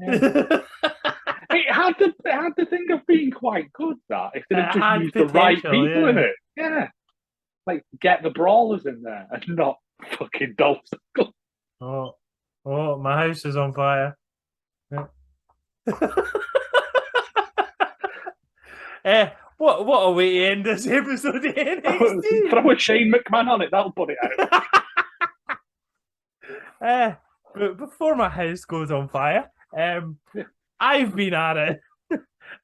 It had the thing of being quite good, that, if they had just used the right people in it. Yeah. Like, get the brawlers in there and not fucking Dolph Ziggler. Oh, my house is on fire. Yeah. What a way to end this episode of NXT. Throw a Shane McMahon on it, that'll put it out. But before my house goes on fire, I've been at it.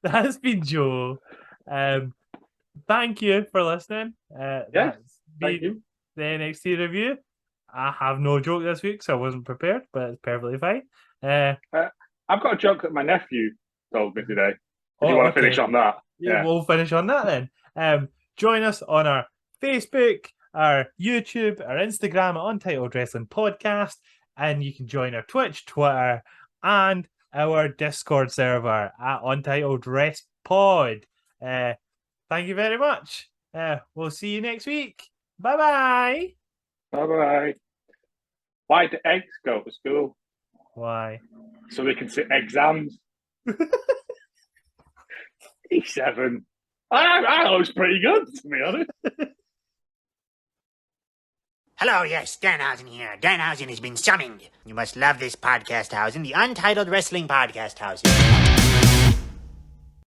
That's been Joe. Thank you for listening. Yes, thank you. The NXT review. I have no joke this week, so I wasn't prepared, but it's perfectly fine. I've got a joke that my nephew told me today. If you want to finish on that. Yeah, we'll finish on that then. Join us on our Facebook, our YouTube, our Instagram at Untitled Wrestling Podcast, and you can join our Twitch, Twitter, and our Discord server at Untitled Rest Pod. Thank you very much. We'll see you next week. Bye-bye. Bye-bye. Why do eggs go to school? Why? So they can sit exams. E7. I thought it was pretty good, to be honest. Hello, yes, Danhausen here. Danhausen has been summoned. You must love this podcast housing, the Untitled Wrestling Podcast housing.